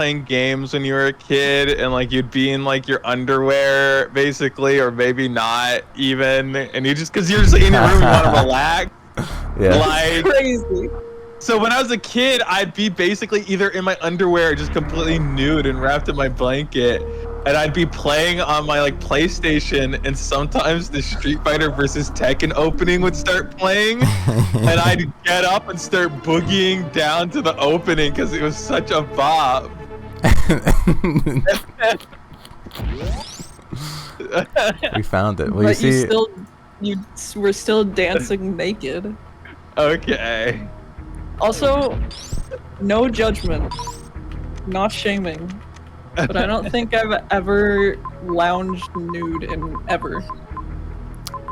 playing games when you were a kid and like you'd be in like your underwear basically, or maybe not even, and you just because you're just in your room, you want to relax. Yeah. Like Crazy. so when I was a kid, I'd be basically either in my underwear or just completely nude and wrapped in my blanket. And I'd be playing on my like PlayStation, and sometimes the Street Fighter versus Tekken opening would start playing, and I'd get up and start boogieing down to the opening because it was such a bop. We found it. Well, But you see, you were still dancing naked. Okay. Also, no judgment, not shaming. But I don't think I've ever lounged nude in ever.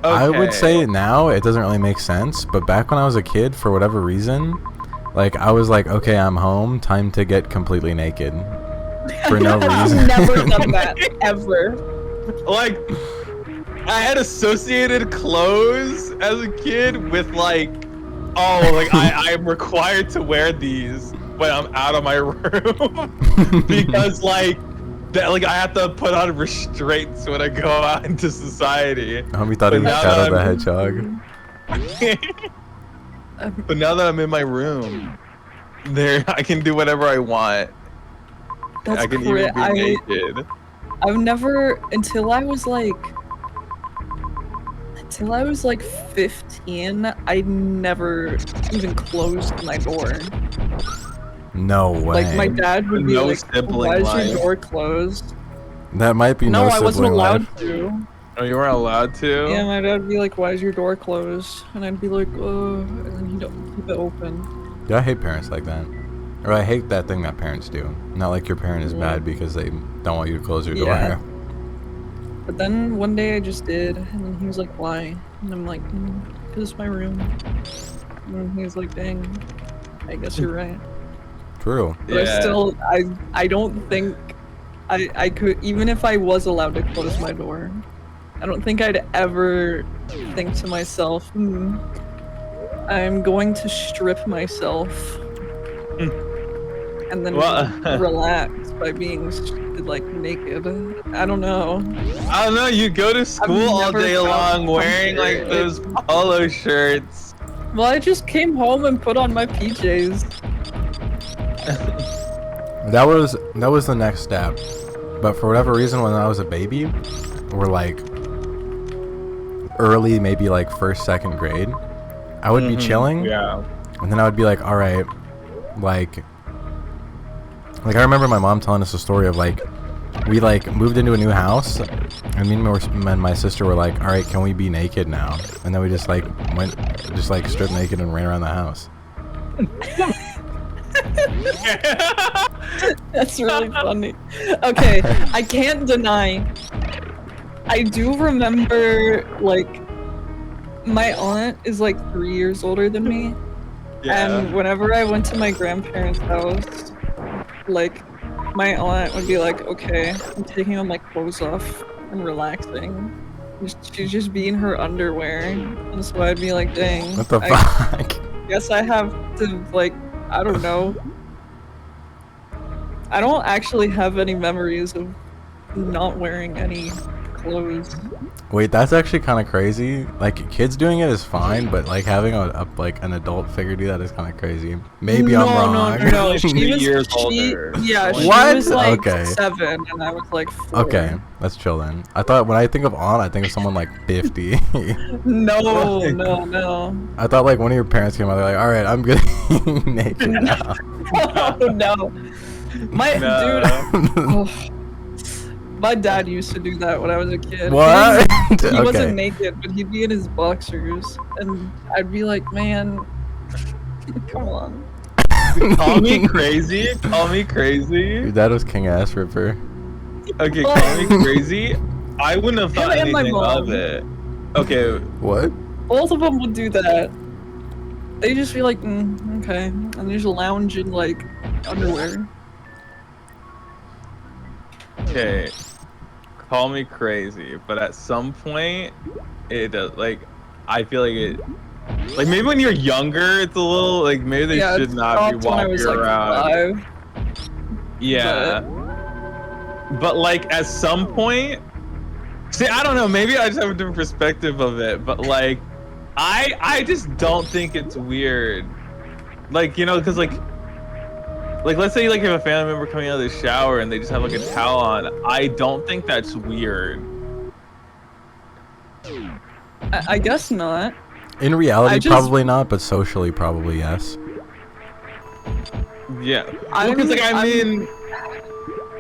I would Okay. say now it doesn't really make sense, but back when I was a kid, for whatever reason, like I was like, okay, I'm home, time to get completely naked for no reason. I've never done that ever. Like, I had associated clothes as a kid with like, oh, like I am required to wear these when I'm out of my room because like that, like I have to put on restraints when I go out into society. We thought he was But now Shadow that the I'm- Hedgehog. But now that I'm in my room, there I can do whatever I want. That's I can even be naked. I've never until I was like 15, I never even closed my door. No way. Like my dad would be No like, sibling "Why is life. your door closed?" That might be No, no I wasn't sibling allowed life. to. Oh, you weren't allowed to? Yeah, my dad would be like, "Why is your door closed?" And I'd be like, "Oh," and then he'd keep it open. Yeah, I hate parents like that. Or I hate that thing that parents do. Not like your parent is bad because they don't want you to close your door. Yeah. But then one day I just did, and then he was like, "Why?" And I'm like, "Cause it's my room." And then he was like, "Dang, I guess you're right." True. But I don't think I could, even if I was allowed to close my door, I don't think I'd ever think to myself, I'm going to strip myself and then relax by being like naked. I don't know. I don't know, you go to school all never day felt long wearing like comfortable. those polo shirts. Well, I just came home and put on my PJs. That was the next step. But for whatever reason, when I was a baby, or like early, maybe like first, second grade, I would be chilling. Yeah. And then I would be like, all right, like I remember my mom telling us a story of like, we like moved into a new house, and me and my sister were like, all right, can we be naked now? And then we just like went, just like stripped naked and ran around the house. That's really funny. Okay, I can't deny. I do remember, like, my aunt is like 3 years older than me. And whenever I went to my grandparents' house, like, my aunt would be like, okay, I'm taking all my clothes off and relaxing. She'd just be in her underwear. And so I'd be like, dang. What the fuck? Guess I have to, like, I don't know. I don't actually have any memories of not wearing any clothes. Wait, that's actually kind of crazy. Like, kids doing it is fine, but like having like an adult figure do that is kind of crazy. Maybe I'm wrong. No, She's 3 years older. Yeah, she What? was like Okay. 7 and I was like 4. Okay, let's chill then. I thought when I think of aunt, I think of someone like 50. No. I thought like one of your parents came out, they're like, all right, I'm getting naked now. Oh no. Dude. Oh. My dad used to do that when I was a kid. What? He Okay. wasn't naked, but he'd be in his boxers, and I'd be like, man, come on. Call me crazy. Call me crazy. Your dad was King Ass Ripper. Okay, call me crazy. I wouldn't have thought Him and my anything mom. of it. Okay. What? Both of them would do that. They just be like, okay, and they just lounge in like underwear. Okay. Call me crazy, but at some point, it does. Like, I feel like it. Like maybe when you're younger, it's a little like maybe they should it not be stopped when I walking was, like, around. 5. Yeah. But like at some point, see, I don't know, maybe I just have a different perspective of it, but like I just don't think it's weird. Like, you know, because like let's say like you have a family member coming out of the shower and they just have like a towel on. I don't think that's weird. I guess not. In reality, probably not, but socially, probably yes. Yeah. Well, because like I mean,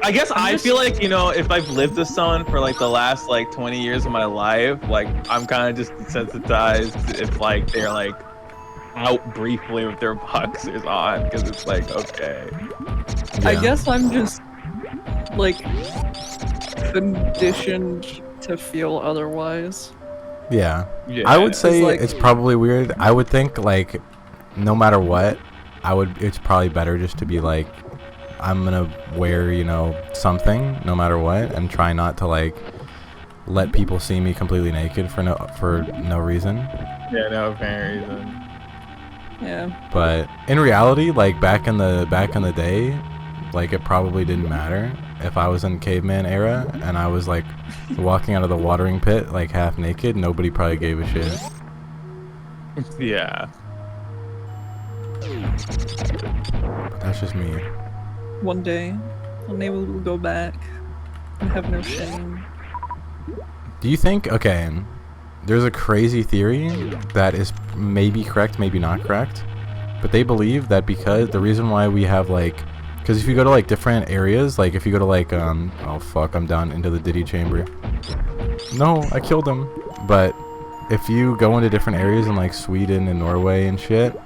I guess I feel like, you know, if I've lived with someone for like the last like 20 years of my life, like I'm kind of just desensitized if like they're like out briefly with their boxers on, because it's like, okay. Yeah. I guess I'm just like conditioned to feel otherwise. Yeah. Yeah. I would say like- it's probably weird. I would think like no matter what, it's probably better just to be like, I'm gonna wear, you know, something no matter what, and try not to like let people see me completely naked for no reason. Yeah, no apparent reason. Yeah. But in reality, like back in the day, like it probably didn't matter if I was in caveman era and I was like walking out of the watering pit like half naked. Nobody probably gave a shit. Yeah. But that's just me. One day we'll go back and have no shame. Do you think, okay, there's a crazy theory that is maybe correct, maybe not correct, but they believe that because the reason why we have like, because if you go to like different areas, like if you go to like, oh fuck, I'm down into the Diddy chamber. No, I killed him. But if you go into different areas in like Sweden and Norway and shit,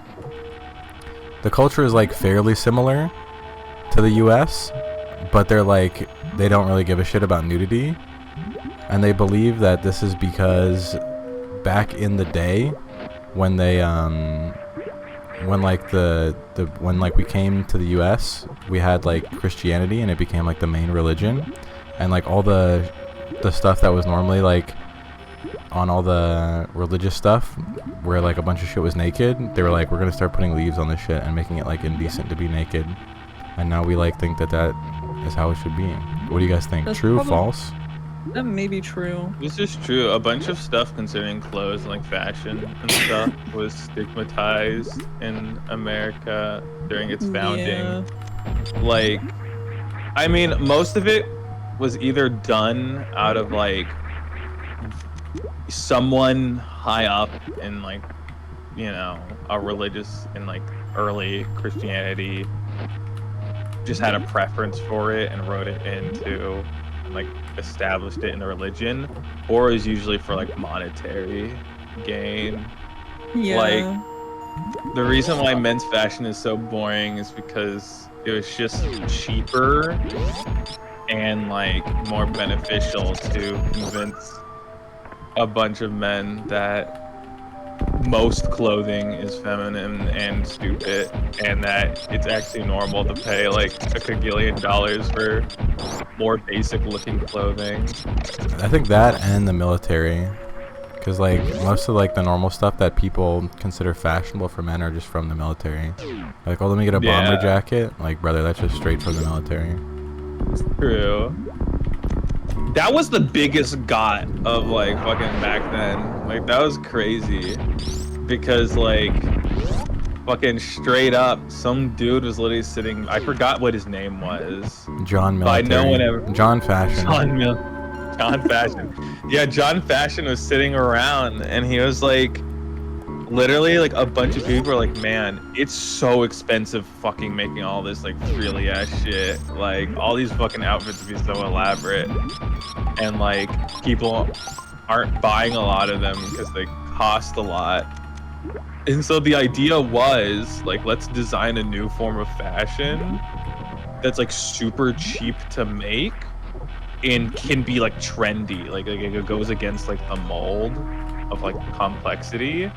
the culture is like fairly similar to the US, but they're like, they don't really give a shit about nudity. And they believe that this is because back in the day when they when like we came to the US, we had like Christianity and it became like the main religion, and like all the stuff that was normally like on all the religious stuff where like a bunch of shit was naked, they were like, we're gonna start putting leaves on this shit and making it like indecent to be naked. And now we like think that is how it should be. What do you guys think? That's True, false? That may be true. This is true. A bunch of stuff concerning clothes and like fashion and stuff was stigmatized in America during its founding. Yeah. Like, I mean, most of it was either done out of like someone high up in like, you know, a religious in like early Christianity just had a preference for it and wrote it into, like, established it in the religion, or is usually for like monetary gain. Yeah. Like, the reason why men's fashion is so boring is because it was just cheaper and like more beneficial to convince a bunch of men that most clothing is feminine and stupid, and that it's actually normal to pay like a cagillion dollars for more basic looking clothing. I think that and the military, because like most of like the normal stuff that people consider fashionable for men are just from the military. Like, oh, let me get a bomber jacket. Like, brother, that's just straight from the military. It's true. That was the biggest got of like fucking back then. Like, that was crazy, because like fucking straight up, some dude was literally sitting. I forgot what his name was. John Military. No one ever. John Fashion. John Fashion. Yeah, John Fashion was sitting around, and he was like, literally, like a bunch of people were like, man, it's so expensive fucking making all this like frilly ass shit. Like, all these fucking outfits would be so elaborate, and like people aren't buying a lot of them because they cost a lot. And so the idea was like, let's design a new form of fashion that's like super cheap to make and can be like trendy, like it goes against like the mold of like complexity,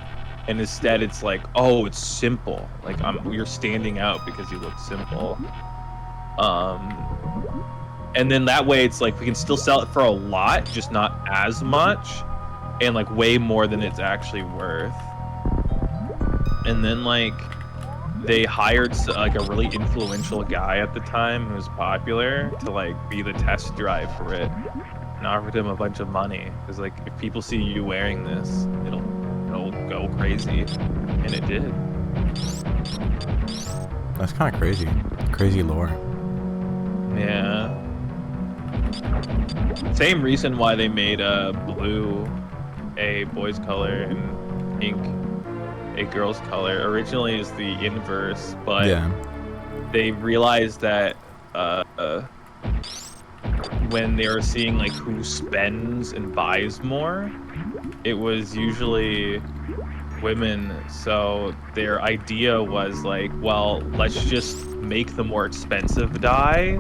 and instead it's like, oh, it's simple, like you're standing out because you look simple. And then that way it's like we can still sell it for a lot, just not as much, and like way more than it's actually worth. And then like they hired like a really influential guy at the time who was popular to like be the test drive for it, and offered him a bunch of money because like if people see you wearing this, it'll go crazy, and it did. That's kind of crazy. Crazy lore. Yeah. Same reason why they made blue a boy's color and pink a girl's color. Originally is the inverse, but Yeah. they realized that when they were seeing like who spends and buys more, it was usually women. So their idea was like, well, let's just make the more expensive dye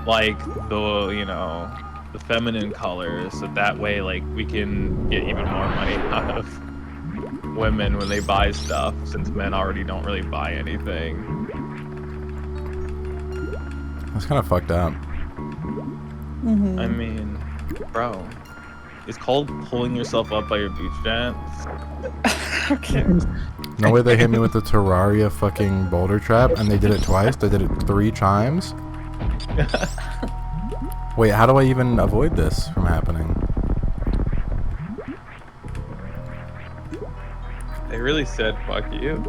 like the feminine colors, so that way like we can get even more money out of women when they buy stuff, since men already don't really buy anything. That's kind of fucked up. Mm-hmm. I mean, bro, it's called pulling yourself up by your bootstraps. Okay. No way they hit me with the Terraria fucking boulder trap, and they did it twice. They did it 3 times. Wait, how do I even avoid this from happening? They really said fuck you.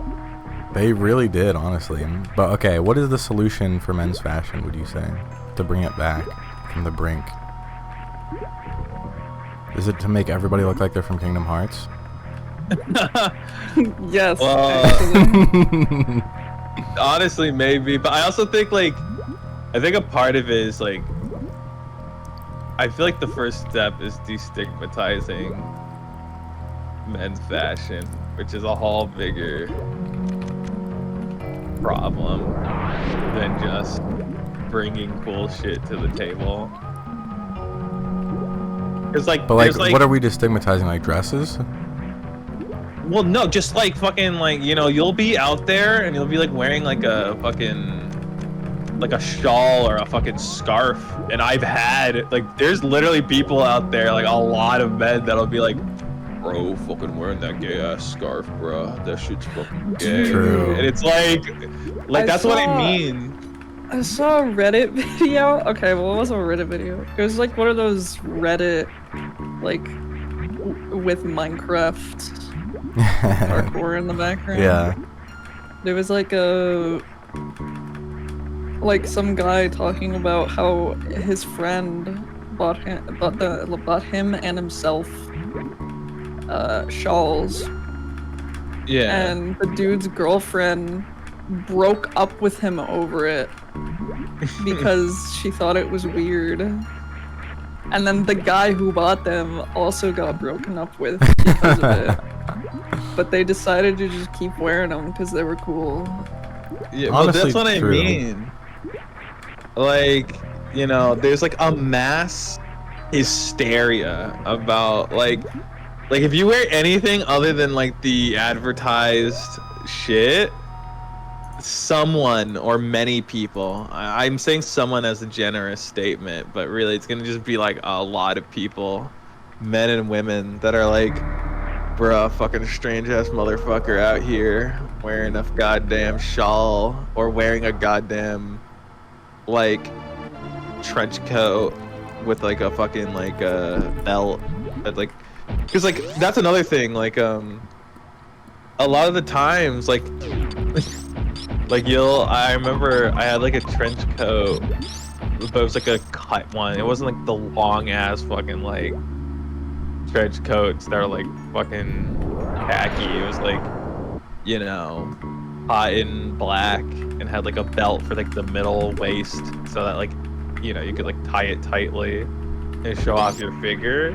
They really did, honestly. But okay, what is the solution for men's fashion, would you say, to bring it back from the brink? Is it to make everybody look like they're from Kingdom Hearts? Yes. Well, honestly, maybe. But I also think, like, I think a part of it is, like, I feel like the first step is destigmatizing men's fashion, which is a whole bigger problem than just bringing cool shit to the table. It's like, But like, there's, like, what are we destigmatizing? Like dresses? well, no, just like fucking like, you'll be out there and you'll be like wearing like a fucking like a shawl or a fucking scarf, and I've had like, there's literally people out there, like a lot of men that'll be like, bro, fucking wearing that gay ass scarf, bro, that shit's fucking gay. True. And it's like that's what I mean. I saw a Reddit video. Okay, well, it wasn't a Reddit video. It was like one of those Reddit, like, with Minecraft parkour in the background. Yeah. There was like some guy talking about how his friend bought him and himself shawls, Yeah. and the dude's girlfriend broke up with him over it because she thought it was weird. And then the guy who bought them also got broken up with because of it. But they decided to just keep wearing them because they were cool. Yeah, well, Honestly, that's what I true. mean. Like, there's like a mass hysteria about like if you wear anything other than like the advertised shit, someone or many people, I'm saying someone as a generous statement, but really it's gonna just be like a lot of people, men and women, that are like, bruh, fucking strange ass motherfucker out here wearing a goddamn shawl or wearing a goddamn like trench coat with like a fucking like belt, like, because like that's another thing, like a lot of the times like I remember I had like a trench coat, but it was like a cut one. It wasn't like the long ass fucking like trench coats that are like fucking khaki. It was like, cotton black, and had like a belt for like the middle waist, so that like, you could like tie it tightly and show off your figure.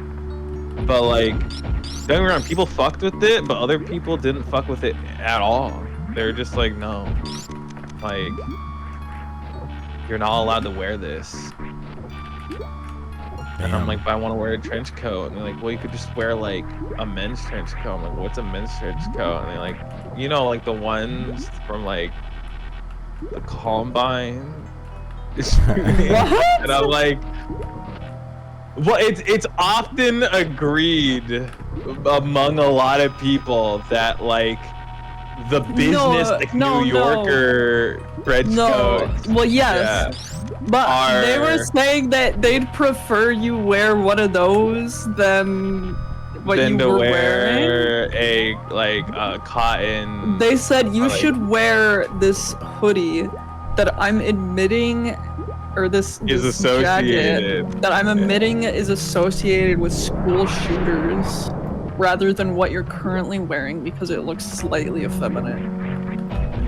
But like, don't get me wrong, people fucked with it, but other people didn't fuck with it at all. They're just like, no, like, you're not allowed to wear this. And I'm like, but I want to wear a trench coat. And they're like, well, you could just wear like a men's trench coat. I'm like, what's a men's trench coat? And they're like, like the ones from like the Combine. And I'm like, well, it's often agreed among a lot of people that like the business like New Yorker trench coats. Well, yes. Yeah. But they were saying that they'd prefer you wear one of those than what you to were wear wearing. a cotton. They said you like- should wear this hoodie that I'm admitting, or this jacket associated. that I'm admitting is associated with school shooters, rather than what you're currently wearing because it looks slightly effeminate.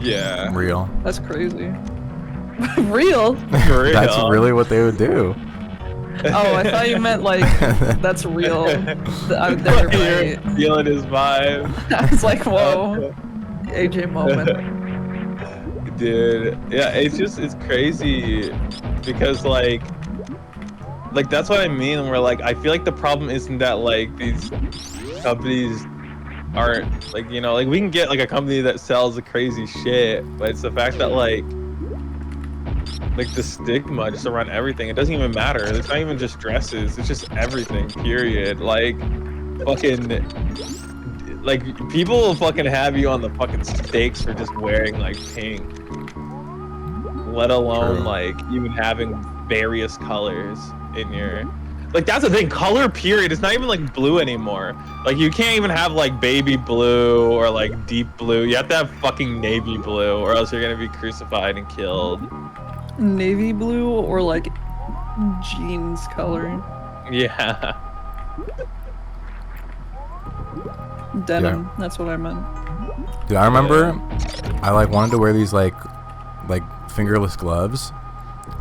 Yeah. Real. That's crazy. Real? That's really what they would do. Oh, I thought you meant like that's real. They're right. You're feeling his vibe. I was like, whoa, AJ moment. Dude, yeah, it's crazy because like that's what I mean. Where like I feel like the problem isn't that like these companies aren't like, you know, like we can get like a company that sells the crazy shit, but it's the fact that like the stigma just around everything. It doesn't even matter. It's not even just dresses. It's just everything. Period. Like fucking. Like people will fucking have you on the fucking stakes for just wearing like pink, let alone like even having various colors in your. Like that's the thing. Color period. It's not even like blue anymore. Like you can't even have like baby blue or like deep blue. You have to have fucking navy blue, or else you're gonna be crucified and killed. Navy blue or like jeans color. Yeah. Denim. That's what I meant. Dude, I remember I like wanted to wear these like fingerless gloves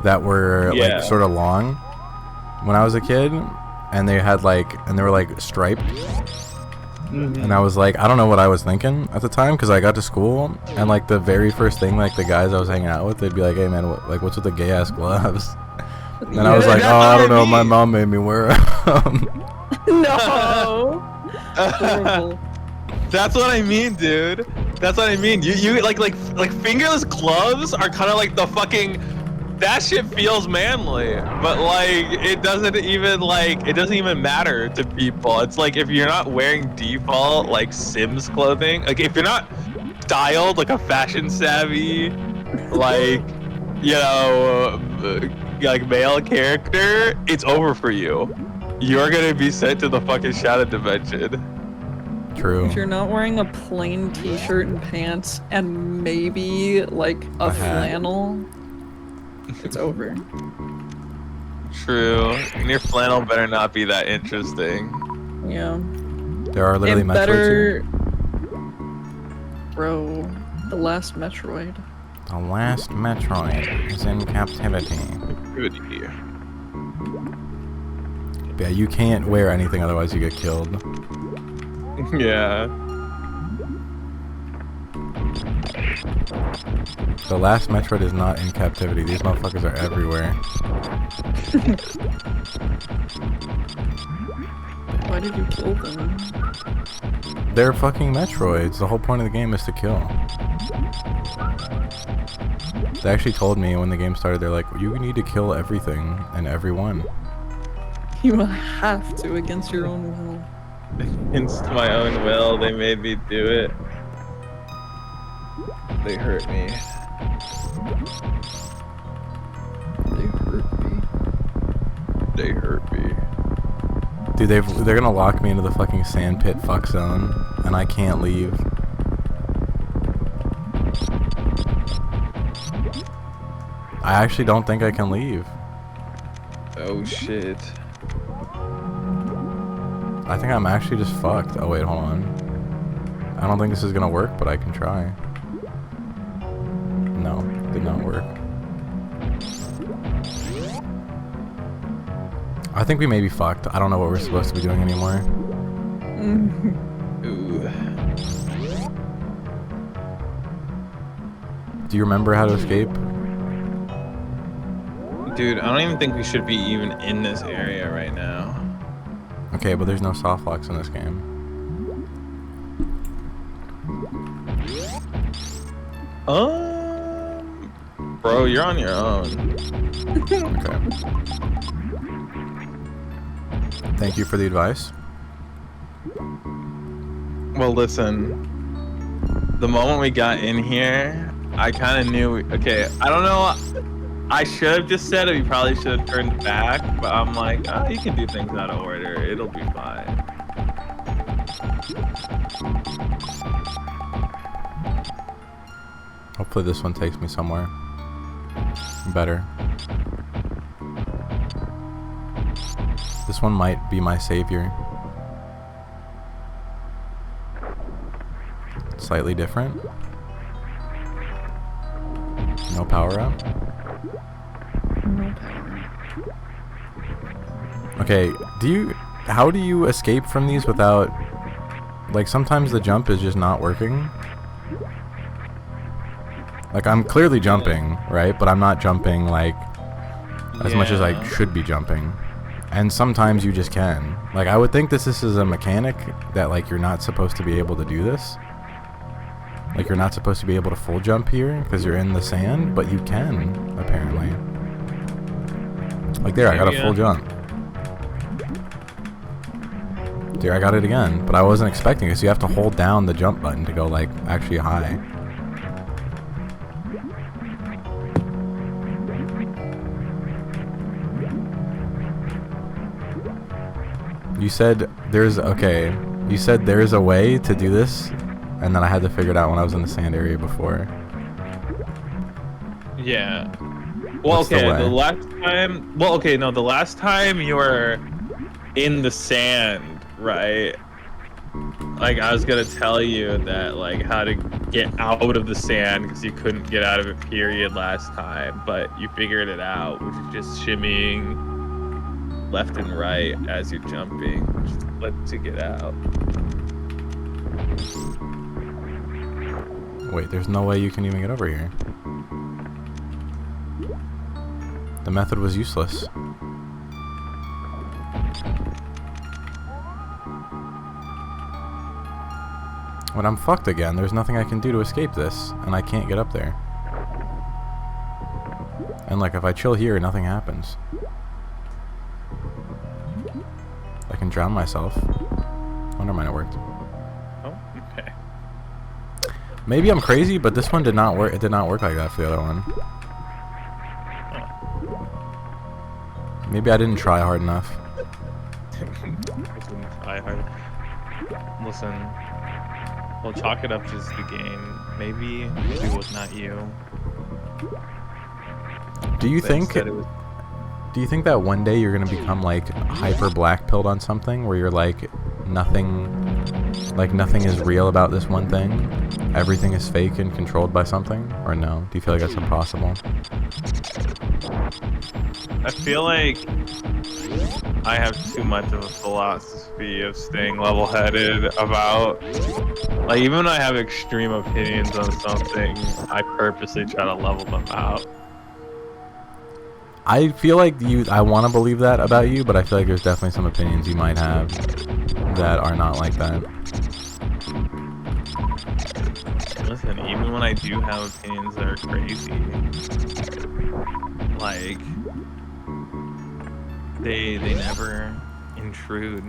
that were like sort of long when I was a kid, and they had they were like striped. And I was like, I don't know what I was thinking at the time, because I got to school and like the very first thing like the guys I was hanging out with, they'd be like, hey man, what's with the gay ass gloves? And I was like, oh, I don't know, my mom made me wear them. No. Horrible. That's what I mean, dude. That's what I mean. You like fingerless gloves are kind of like the fucking. That shit feels manly, but like it doesn't even matter to people. It's like if you're not wearing default like Sims clothing, like if you're not styled like a fashion savvy, like you know, like male character, it's over for you. You're gonna be sent to the fucking shadow dimension. True. If you're not wearing a plain t-shirt and pants and maybe like a flannel, it's over. True. And your flannel better not be that interesting. Yeah. There are literally Metroids. Bro, the last Metroid. The last Metroid is in captivity. Good here. Yeah, you can't wear anything otherwise you get killed. Yeah. The last Metroid is not in captivity. These motherfuckers are everywhere. Why did you kill them? They're fucking Metroids. The whole point of the game is to kill. They actually told me when the game started, they're like, you need to kill everything and everyone. You have to against your own will. Against my own will, they made me do it. They hurt me. They hurt me. They hurt me. Dude, they're gonna lock me into the fucking sandpit fuck zone, and I can't leave. I actually don't think I can leave. Oh shit. I think I'm actually just fucked. Oh wait, hold on. I don't think this is gonna work, but I can try. No, did not work. I think we may be fucked. I don't know what we're supposed to be doing anymore. Ooh. Do you remember how to escape? Dude, I don't even think we should be even in this area right now. Okay, but there's no soft locks in this game. Bro, you're on your own. Okay. Thank you for the advice. Well, listen. the moment we got in here, I kind of knew. Okay, I don't know. I should have just said it. We probably should have turned back, but I'm like, oh, you can do things out of order. It'll be fine. Hopefully this one takes me somewhere better. This one might be my savior. Slightly different. No power up. No power. Okay, how do you escape from these without, like, sometimes the jump is just not working? Like, I'm clearly jumping, right? But I'm not jumping, like, as much as I should be jumping. And sometimes you just can. Like, I would think this is a mechanic that, like, you're not supposed to be able to do this. Like, you're not supposed to be able to full jump here because you're in the sand, but you can, apparently. Like, there, I got a full jump. There, I got it again, but I wasn't expecting it, so you have to hold down the jump button to go, like, actually high. You said there's a way to do this, and then I had to figure it out when I was in the sand area before. Yeah. Well, okay, the last time you were in the sand, right? Like, I was gonna tell you that, like, how to get out of the sand because you couldn't get out of it, period, last time, but you figured it out, which is just shimmying left and right as you're jumping, which lets you get out. Wait, there's no way you can even get over here. The method was useless. When I'm fucked again, there's nothing I can do to escape this, and I can't get up there. And like, if I chill here, nothing happens. I can drown myself. Oh, never mind, it worked. Oh, okay. Maybe I'm crazy, but this one did not work. It did not work like that for the other one. Maybe I didn't try hard enough. Listen, we'll chalk it up to the game. Maybe it was not you. Do you think that one day you're gonna become like hyper black-pilled on something where you're like nothing is real about this one thing? Everything is fake and controlled by something? Or no? Do you feel like that's impossible? I feel like I have too much of a philosophy of staying level-headed about, like, even when I have extreme opinions on something, I purposely try to level them out. I feel like I want to believe that about you, but I feel like there's definitely some opinions you might have that are not like that. Listen, even when I do have opinions that are crazy, like, they never intrude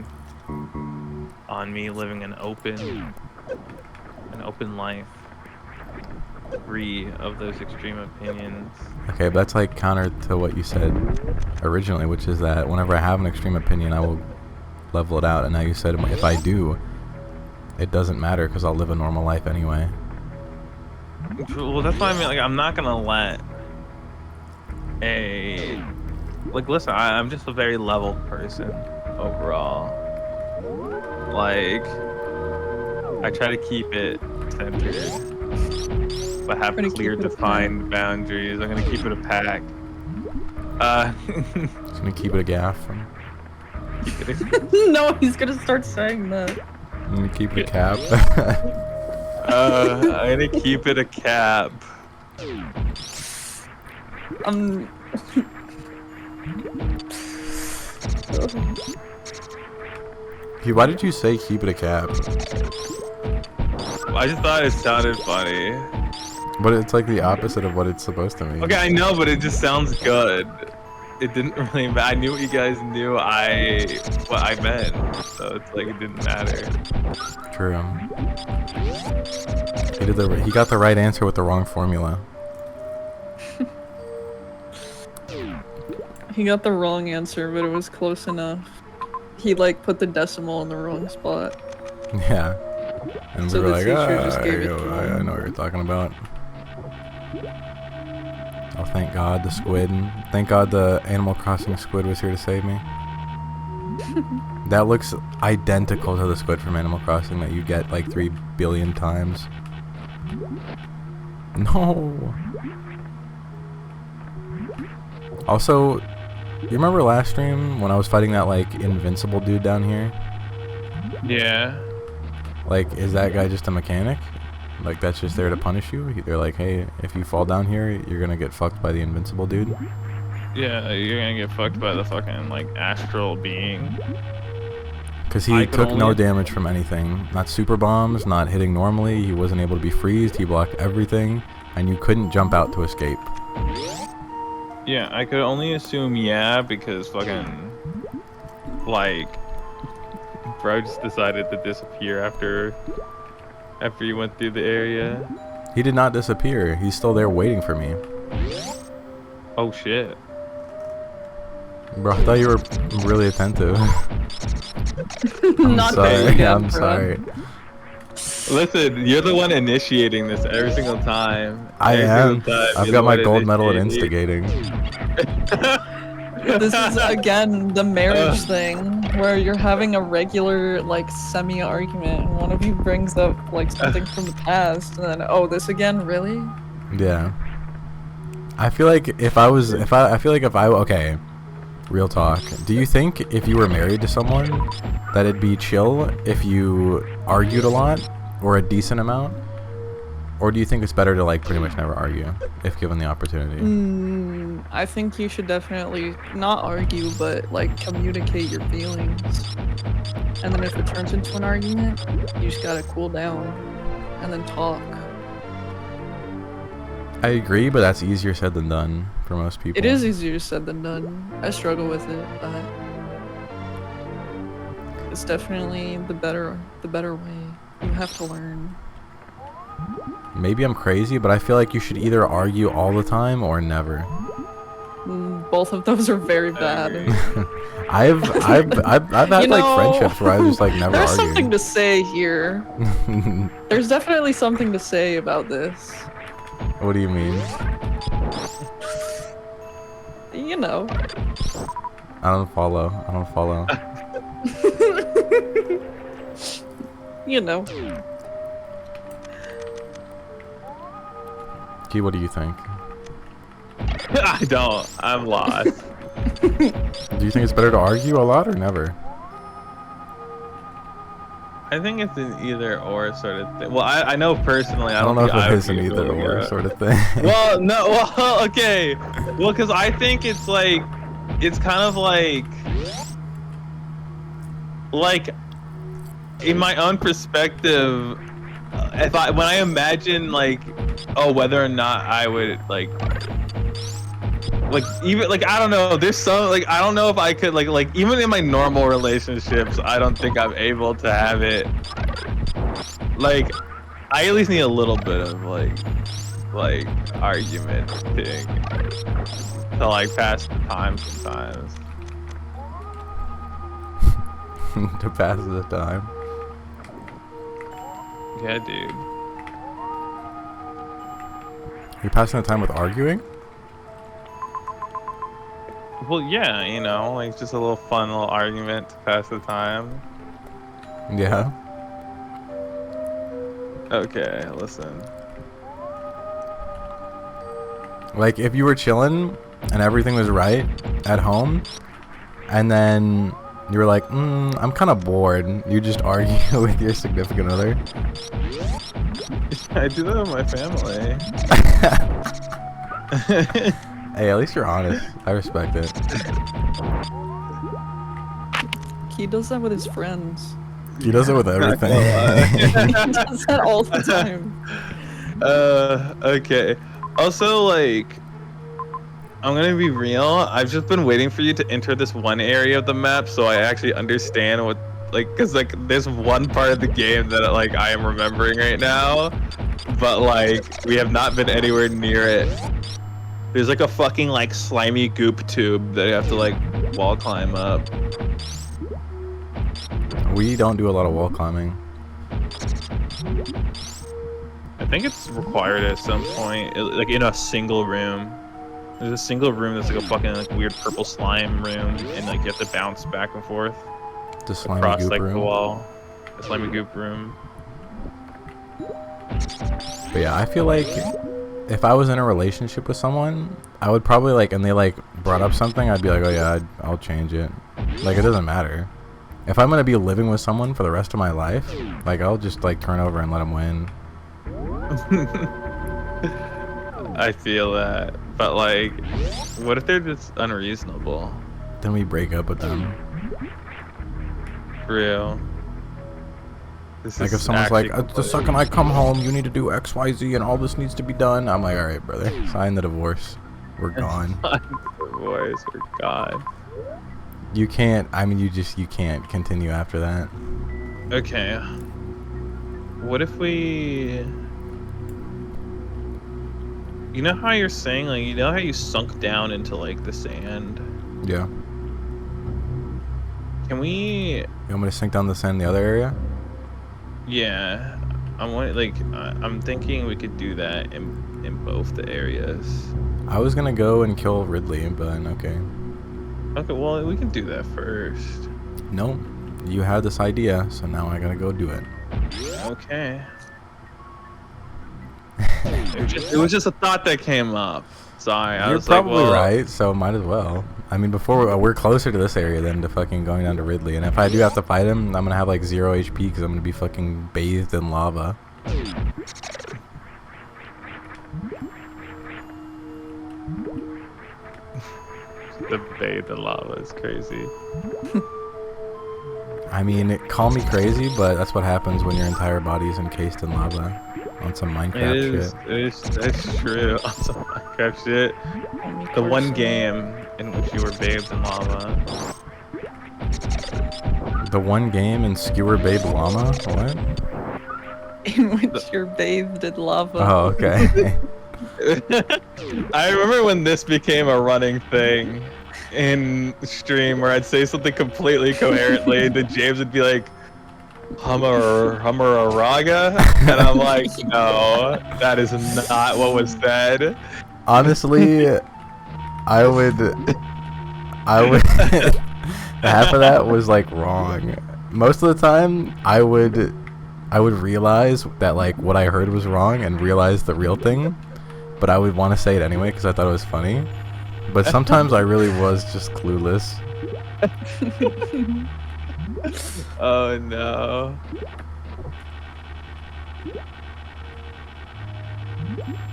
on me living an open life, free of those extreme opinions. Okay, but that's like counter to what you said originally, which is that whenever I have an extreme opinion, I will level it out. And now you said if I do, it doesn't matter because I'll live a normal life anyway. Well, that's why I mean, like, I'm not gonna let listen, I'm just a very level person overall. Like, I try to keep it centered, but have clear, defined boundaries. I'm gonna keep it a pack. Just gonna keep it a gaff. No, he's gonna start saying that. I'm gonna keep it a cap. I'm gonna keep it a cap. Why did you say keep it a cap? I just thought it sounded funny. But it's like the opposite of what it's supposed to mean. Okay, I know, but it just sounds good. it didn't really matter. I knew what you guys knew. What I meant, so it's like it didn't matter. True. He got the right answer with the wrong formula. He got the wrong answer, but it was close enough. He like put the decimal in the wrong spot. Yeah. And So we were the like, teacher just gave it to I him. know what you're talking about. Oh, thank God, the squid. Thank God the Animal Crossing squid was here to save me. That looks identical to the squid from Animal Crossing that you get like 3 billion times. No. Also, you remember last stream when I was fighting that like invincible dude down here? Yeah. Like, is that guy just a mechanic? Like, that's just there to punish you? They're like, hey, if you fall down here, you're gonna get fucked by the invincible dude? Yeah, you're gonna get fucked by the fucking like astral being. Because he took no damage from anything. Not super bombs, not hitting normally, he wasn't able to be freezed, he blocked everything, and you couldn't jump out to escape. Yeah, I could only assume yeah, because fucking like bro just decided to disappear after you went through the area. He did not disappear, he's still there waiting for me. Oh shit. Bro, I thought you were really attentive. Not there sorry, again, I'm bro. sorry. Listen, you're the one initiating this every single time. I Every am. single time I've you're got the my one gold medal at initiating. instigating. This is again the marriage thing where you're having a regular like semi-argument and one of you brings up like something from the past and then this again, really? Yeah. I feel like okay, real talk. Do you think if you were married to someone that it'd be chill if you argued a lot or a decent amount? Or do you think it's better to like pretty much never argue if given the opportunity? I think you should definitely not argue, but like communicate your feelings. And then if it turns into an argument, you just gotta cool down and then talk. I agree, but that's easier said than done for most people. It is easier said than done. I struggle with it, but it's definitely the better way. You have to learn. Maybe I'm crazy, but I feel like you should either argue all the time or never. Both of those are very bad. I've had like friendships where I just like never There's argue. something to say here. There's definitely something to say about this. What do you mean? You know. I don't follow. You know. Key, what do you think? I don't. I'm lost. Do you think it's better to argue a lot or never? I think it's an either or sort of thing. Well, I know personally, I don't know if think it I is would an be either really or good. sort of thing. Well, no, well, okay. Well, because I think it's like, it's kind of like in my own perspective, when I imagine like, whether or not I would like even like I don't know, there's some like I don't know if I could like even in my normal relationships, I don't think I'm able to have it. Like I at least need a little bit of like argument thing to like pass the time sometimes. To pass the time. Yeah, dude. You're passing the time with arguing? Well, yeah, you know, like just a little fun little argument to pass the time. Yeah. Okay, listen. Like if you were chilling and everything was right at home, and then you were like, I'm kind of bored. You just argue with your significant other. I do that with my family. Hey, at least you're honest. I respect it. He does that with his friends. He does it with everything. He does that all the time. Okay. Also, like, I'm gonna be real. I've just been waiting for you to enter this one area of the map so I actually understand what, like, cause like there's one part of the game that like I am remembering right now, but like we have not been anywhere near it. There's like a fucking like slimy goop tube that you have to like wall climb up. We don't do a lot of wall climbing. I think it's required at some point, like in a single room. There's a single room that's like a fucking like weird purple slime room, and like you have to bounce back and forth The slimy across goop like room. the wall. The slimy goop room. But yeah, I feel like if I was in a relationship with someone, I would probably like, and they like brought up something, I'd be like, oh yeah, I'll change it. Like it doesn't matter. If I'm gonna be living with someone for the rest of my life, like I'll just like turn over and let them win. I feel that, but like, what if they're just unreasonable? Then we break up with them. For real. This Like is if someone's like, actually the second I come home, you need to do X, Y, Z, and all this needs to be done. I'm like, all right, brother, sign the divorce. We're gone. Boys, we're gone. You can't. I mean, you can't continue after that. Okay. What if we? You know how you're saying, like, you know how you sunk down into like the sand? Yeah. Can we? You want me to sink down the sand in the other area? Yeah. I'm thinking we could do that in both the areas. I was gonna go and kill Ridley, but okay. Okay, well we can do that first. No, you had this idea, so now I gotta go do it. Okay. It was just a thought that came up. Sorry, I You're was like, probably well, right, so might as well. I mean, before we're closer to this area than to fucking going down to Ridley, and if I do have to fight him, I'm gonna have like 0 HP because I'm gonna be fucking bathed in lava. The bathe in lava is crazy. I mean, call me crazy, but that's what happens when your entire body is encased in lava on some Minecraft shit. That's true. On some Minecraft shit. The one game in which you were bathed in lava. The one game in Skewer Babe Llama? What? In which you're bathed in lava. Oh, okay. I remember when this became a running thing in stream where I'd say something completely coherently, then James would be like, Hummer Raga? And I'm like, no, that is not what was said. Honestly, I would half of that was like wrong. Most of the time I would realize that like what I heard was wrong and realize the real thing, but I would want to say it anyway because I thought it was funny. But sometimes I really was just clueless. Oh no. Do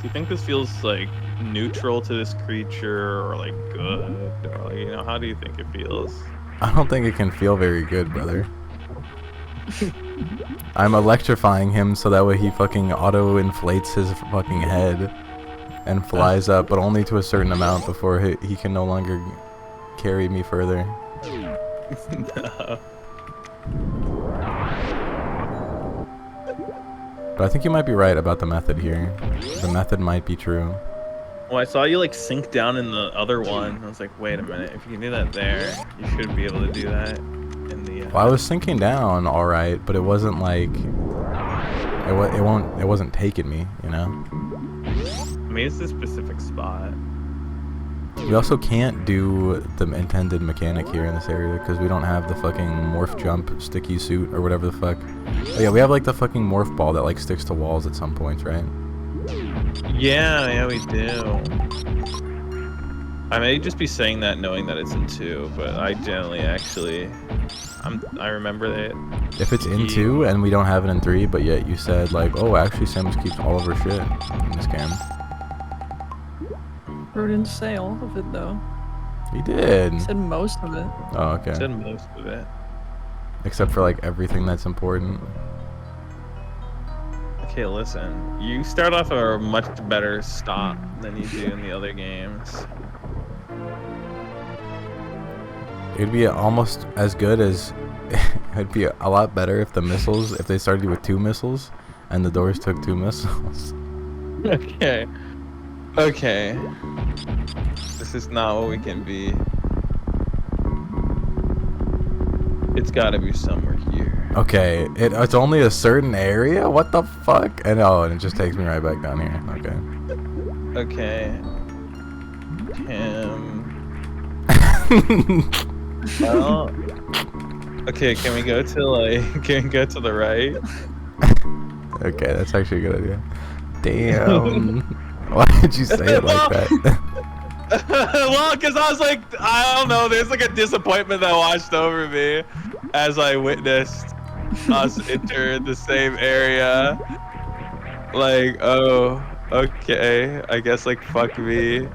you think this feels like neutral to this creature or like good? Or, you know, how do you think it feels? I don't think it can feel very good, brother. I'm electrifying him so that way he fucking auto-inflates his fucking head and flies up, but only to a certain amount before he can no longer carry me further. No. But I think you might be right about the method here. The method might be true. Well, I saw you like sink down in the other one. I was like, wait a minute. If you can do that there, you should be able to do that in the. Well, I was sinking down, all right, but it wasn't like it wasn't taking me, you know. I mean, it's a specific spot. We also can't do the intended mechanic here in this area because we don't have the fucking morph jump sticky suit or whatever the fuck. Oh, yeah, we have like the fucking morph ball that like sticks to walls at some points, right? Yeah, we do. I may just be saying that knowing that it's in 2, but I generally actually, I remember it. If it's in 2 and we don't have it in 3, but yet you said like, oh, actually Samus keeps all of her shit in this game. I didn't say all of it though. He did. I said most of it. Oh, okay. I said most of it. Except for like everything that's important. Okay, listen. You start off a much better stop than you do in the other games. it'd be almost as good as it'd be a lot better if the missiles, if they started with 2 missiles and the doors took 2 missiles. Okay. Okay. This is not what we can be. It's gotta be somewhere here. Okay, it's only a certain area? What the fuck? And and it just takes me right back down here. Okay. Okay. Well, okay, can we go to like, can we go to the right? Okay, that's actually a good idea. Damn. Why did you say it like that? Well, because I was like, I don't know, there's like a disappointment that washed over me as I witnessed us enter the same area. Like, oh, okay, I guess like fuck me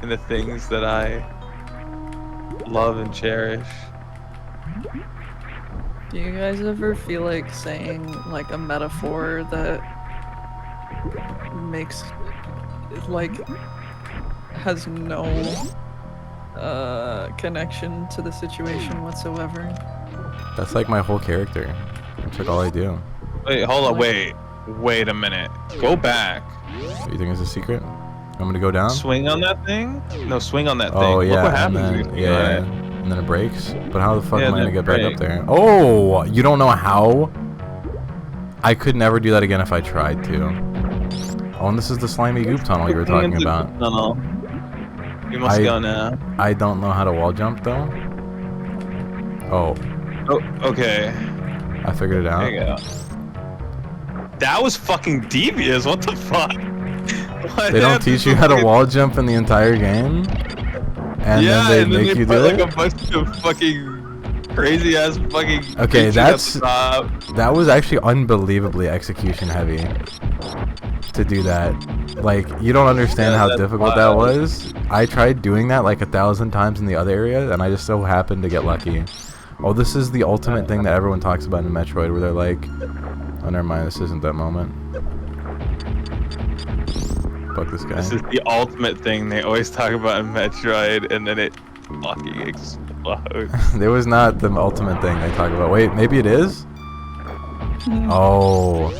and the things that I love and cherish. Do you guys ever feel like saying like a metaphor that makes like has no connection to the situation whatsoever? That's like my whole character. That's like all I do. Wait, hold on, wait a minute. Go back. You think it's a secret? I'm gonna go down? Swing on that thing? No, swing on that thing. Oh, yeah, Look what and happens. then, if you swing on it. and then it breaks. But how the fuck Yeah, am I gonna then get back up break. there? Oh, you don't know how? I could never do that again if I tried to. Oh, and this is the slimy goop tunnel you were talking about. No. You must go now. I don't know how to wall jump though. Oh, Oh, okay. I figured it out. There you go. That was fucking devious. What the fuck? They don't teach you how to wall jump in the entire game, and then they make you do like it. a bunch of fucking crazy ass fucking. Okay, creatures at that's the top. that was actually unbelievably execution heavy to do that. Like, you don't understand Yeah, how that's difficult that wild. was. I tried doing that like 1,000 times in the other area, and I just so happened to get lucky. Oh, this is the ultimate thing that everyone talks about in Metroid, where they're like, oh, never mind, this isn't that moment. Fuck this guy. This is the ultimate thing they always talk about in Metroid, and then it fucking explodes. There was not the ultimate thing they talk about. Wait, maybe it is? Oh.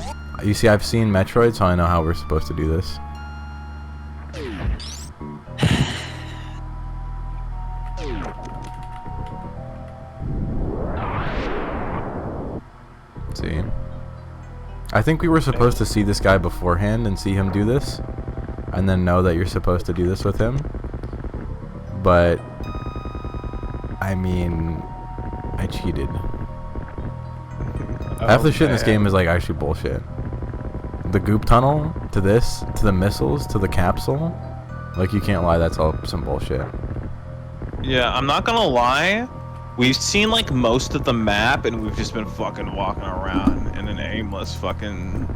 You see, I've seen Metroid, so I know how we're supposed to do this. See? I think we were supposed to see this guy beforehand and see him do this, and then know that you're supposed to do this with him. But, I mean, I cheated. Half the shit in this game is like actually bullshit. The goop tunnel, to this, to the missiles, to the capsule, like, you can't lie, that's all some bullshit. Yeah, I'm not gonna lie. We've seen like most of the map, and we've just been fucking walking around in an aimless fucking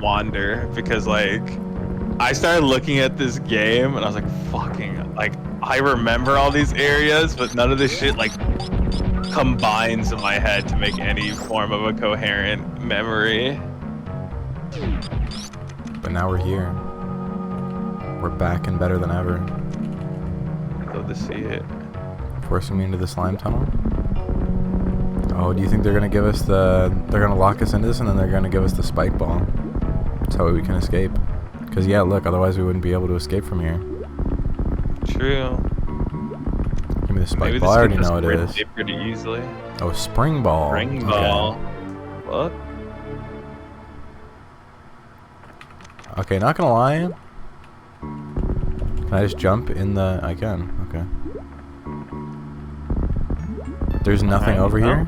wander, because like I started looking at this game and I was like, fucking, like, I remember all these areas, but none of this shit like combines in my head to make any form of a coherent memory. But now we're here. We're back and better than ever. Love to see it. Forcing me into the slime tunnel. Oh, do you think they're gonna give us the... They're gonna lock us into this and then they're gonna give us the spike ball? That's how we can escape. Because, yeah, look, otherwise we wouldn't be able to escape from here. True. Give me the spike Maybe ball. I already this know can what it just is. escape pretty easily. Oh, spring ball. Ring Okay. ball. What? Okay, not gonna lie. Can I just jump in the... I can. Okay. There's nothing Alright, over no. here?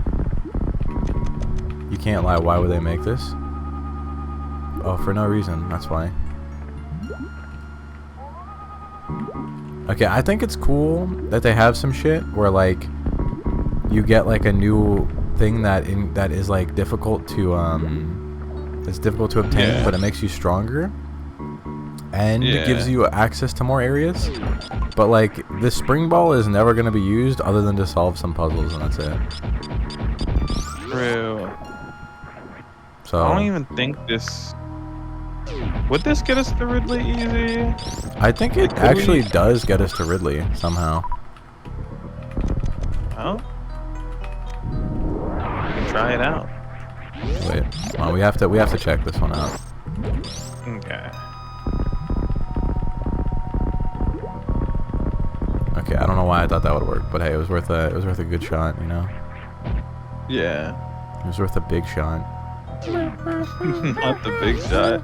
You can't lie. Why would they make this? Oh, for no reason. That's why. Okay, I think it's cool that they have some shit where, like, you get, like, a new thing that is, like, difficult to, it's difficult to obtain, Yeah. but it makes you stronger. And it gives Yeah. you access to more areas. But, like, this spring ball is never going to be used other than to solve some puzzles, and that's it. True. So, I don't even think this... Would this get us to Ridley easy? I think it Like, could actually we- does get us to Ridley, somehow. Well, you can try it out. Wait, well, we have to check this one out. Okay. Okay, I don't know why I thought that would work, but hey, it was worth a good shot, you know. Yeah. It was worth a big shot. Not the big shot.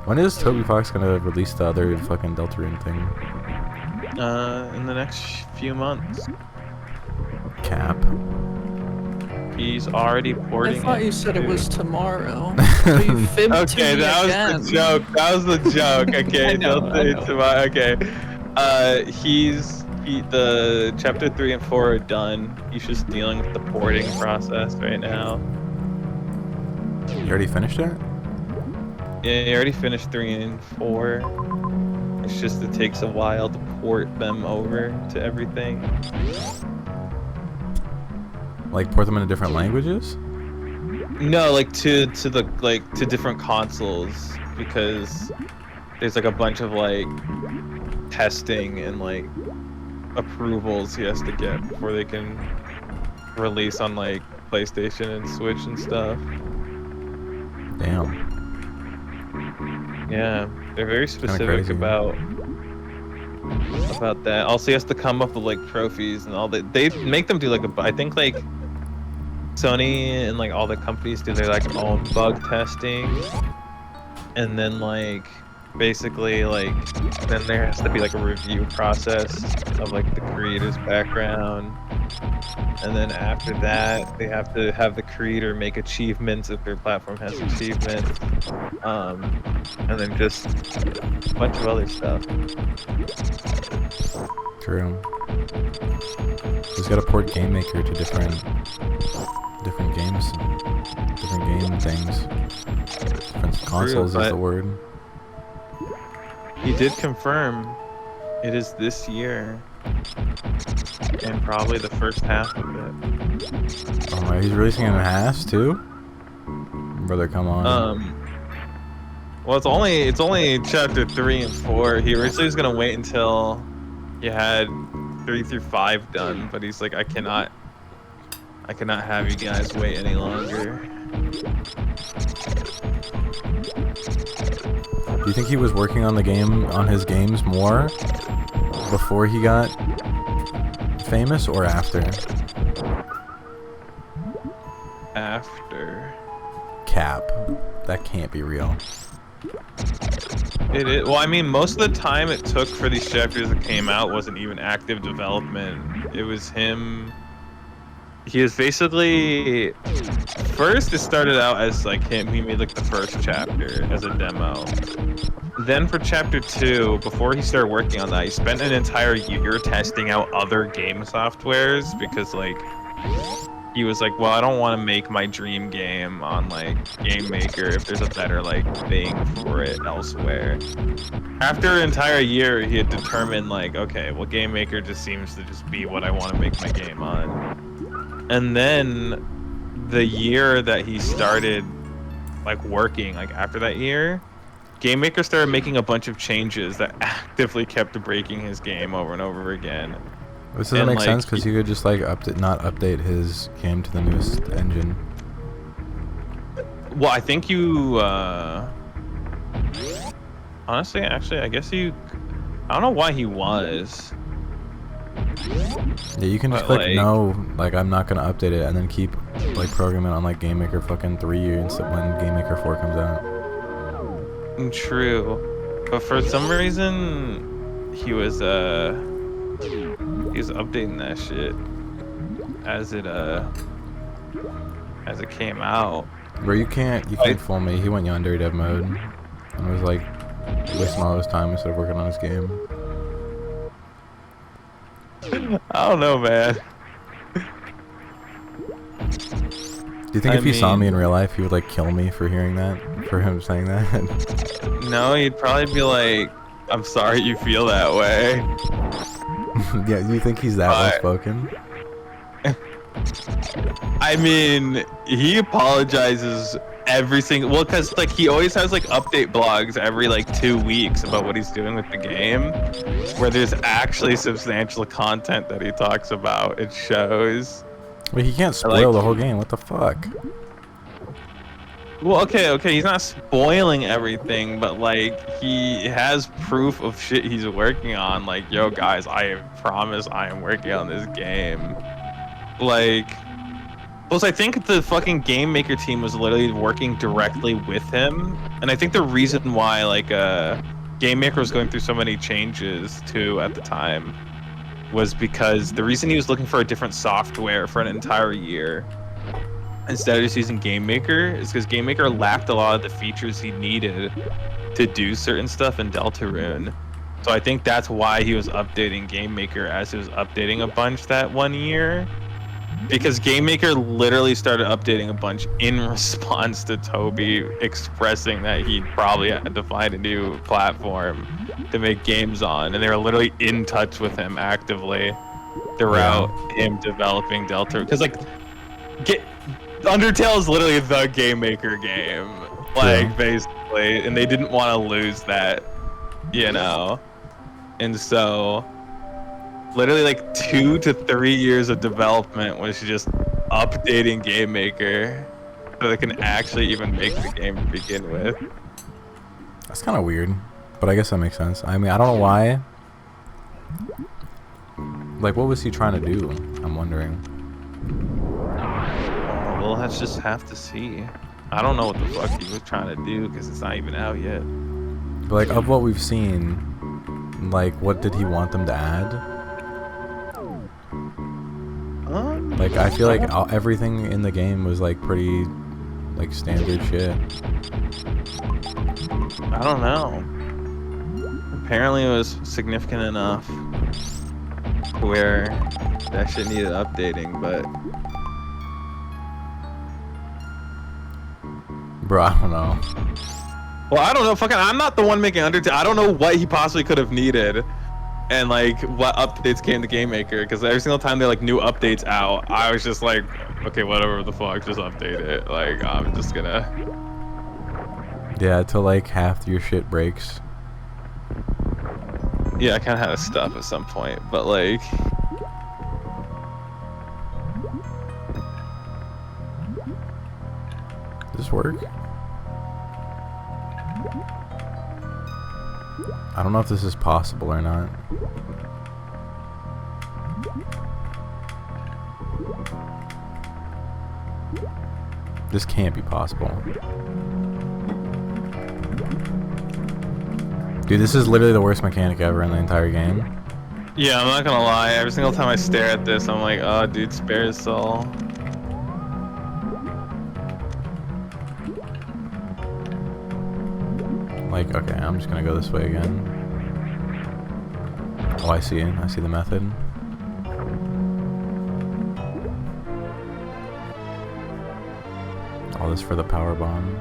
When is Toby Fox gonna release the other fucking Deltarune thing? In the next few months. Cap. He's already I porting thought it. you said it to- was tomorrow. But you fibbed to Okay, me that again. was the joke. That was the joke. Okay, I know, don't I say know. tomorrow. Okay. The chapter 3 and 4 are done. He's just dealing with the porting process right now. You already finished it? Yeah, he already finished 3 and 4. It's just it takes a while to port them over to everything. Like port them into different languages? No, like to different consoles, because there's like a bunch of like testing and like approvals he has to get before they can release on like PlayStation and Switch and stuff. Damn. Yeah, they're very specific crazy. about that. Also, he has to come up with like trophies and all that. They make them do like I think like Sony and like all the companies do their like own bug testing, and then like basically like then there has to be like a review process of like the creator's background, and then after that they have to have the creator make achievements if their platform has achievements, and then just a bunch of other stuff. True. Just gotta port Game Maker to different games, different game things. Different consoles is the word. He did confirm it is this year, and probably the first half of it. Oh my, he's releasing it in halves too? Brother, come on. Well, it's only chapter 3 and 4. He originally was gonna wait until you had 3 through 5 done, but he's like, I cannot have you guys wait any longer. Do you think he was working on his games more before he got famous or after? After. Cap. That can't be real. It is. Well, I mean, most of the time it took for these chapters that came out wasn't even active development. It was him. He was basically first. It started out as like him. He made like the first chapter as a demo. Then for chapter 2, before he started working on that, he spent an entire year testing out other game softwares because like he was like, well, I don't want to make my dream game on like Game Maker if there's a better like thing for it elsewhere. After an entire year, he had determined like, okay, well, Game Maker just seems to just be what I want to make my game on. And then the year that he started like working, like after that year, Game Maker started making a bunch of changes that actively kept breaking his game over and over again. This doesn't make sense because he could just like not update his game to the newest engine. Well, I think you honestly, actually, I guess I don't know why he was. Yeah, you can just But, click no, like I'm not gonna update it, and then keep like programming on like Game Maker fucking 3 years when Game Maker 4 comes out. True, but for some reason he was updating that shit as it came out. Bro, you can't fool me. He went yandere dev mode and was like wasting all his time instead of working on his game. I don't know, man. Do you think if he saw me in real life, he would like kill me for hearing that? For him saying that? No, he'd probably be like, I'm sorry you feel that way. Yeah, do you think he's that well spoken? I mean, he apologizes every single because like he always has like update blogs every like 2 weeks about what he's doing with the game, where there's actually substantial content that he talks about. It shows. Wait, he can't spoil the whole game. What the fuck? Well, okay, he's not spoiling everything, but like he has proof of shit he's working on. Like, yo, guys, I promise I am working on this game. Like, plus I think the fucking game maker team was literally working directly with him, and I think the reason why like game maker was going through so many changes too at the time was because the reason he was looking for a different software for an entire year instead of just using Game Maker is because Game Maker lacked a lot of the features he needed to do certain stuff in Deltarune. So I think that's why he was updating Game Maker as he was updating a bunch that one year. Because Game Maker literally started updating a bunch in response to Toby expressing that he probably had to find a new platform to make games on. And they were literally in touch with him actively throughout him developing Deltarune. Because like, Undertale is literally the Game Maker game, like basically, and they didn't want to lose that, you know, and so literally like 2 to 3 years of development was just updating Game Maker so they can actually even make the game to begin with. That's kind of weird, but I guess that makes sense. I mean, I don't know why. Like, what was he trying to do? I'm wondering. We'll just have to see. I don't know what the fuck he was trying to do because it's not even out yet. But like, of what we've seen, like, what did he want them to add? Like, I feel like everything in the game was like pretty, like, standard shit. I don't know. Apparently it was significant enough where that shit needed updating, but bro, I don't know. well, I don't know. Fucking, I'm not the one making Undertale. I don't know what he possibly could have needed, and like what updates came to Game Maker. Because every single time there like new updates out, I was just like, okay, whatever the fuck, just update it. Like, I'm just gonna. Yeah, till like half your shit breaks. Yeah, I kind of had to stop at some point, but like. Does this work? I don't know if this is possible or not. This can't be possible. Dude, this is literally the worst mechanic ever in the entire game. Yeah, I'm not gonna lie. Every single time I stare at this, I'm like, oh, dude, spare his soul. Like, okay, I'm just gonna go this way again. Oh, I see it. I see the method. All this for the power bomb.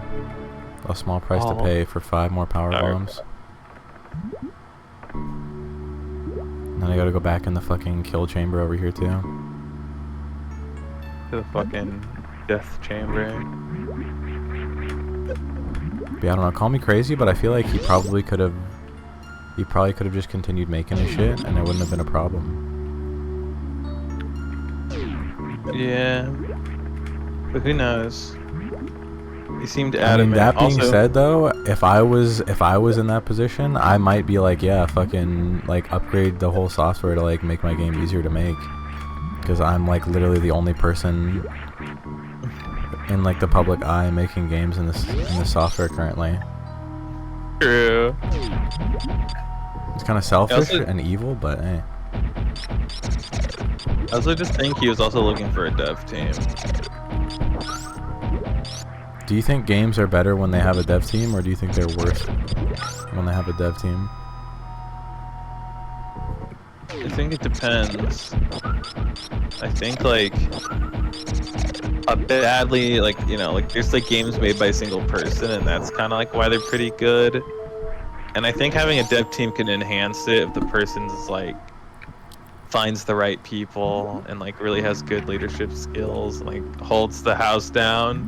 A small price to pay for 5 more power bombs. And then I gotta go back in the fucking kill chamber over here too. To the fucking death chamber. But yeah, I don't know. Call me crazy, but I feel like he probably could have. He probably could have just continued making his shit, and it wouldn't have been a problem. Yeah, but who knows? He seemed I adamant. mean, that being also, said, though, if I was in that position, I might be like, yeah, fucking like upgrade the whole software to like make my game easier to make, because I'm like literally the only person in like the public eye making games in this software currently. True. It's kind of selfish and evil, but hey. I also just think he was also looking for a dev team. Do you think games are better when they have a dev team, or do you think they're worse when they have a dev team? I think it depends. I think like a badly like, you know, like there's like games made by a single person, and that's kind of like why they're pretty good. And I think having a dev team can enhance it if the person's like finds the right people and like really has good leadership skills and like holds the house down.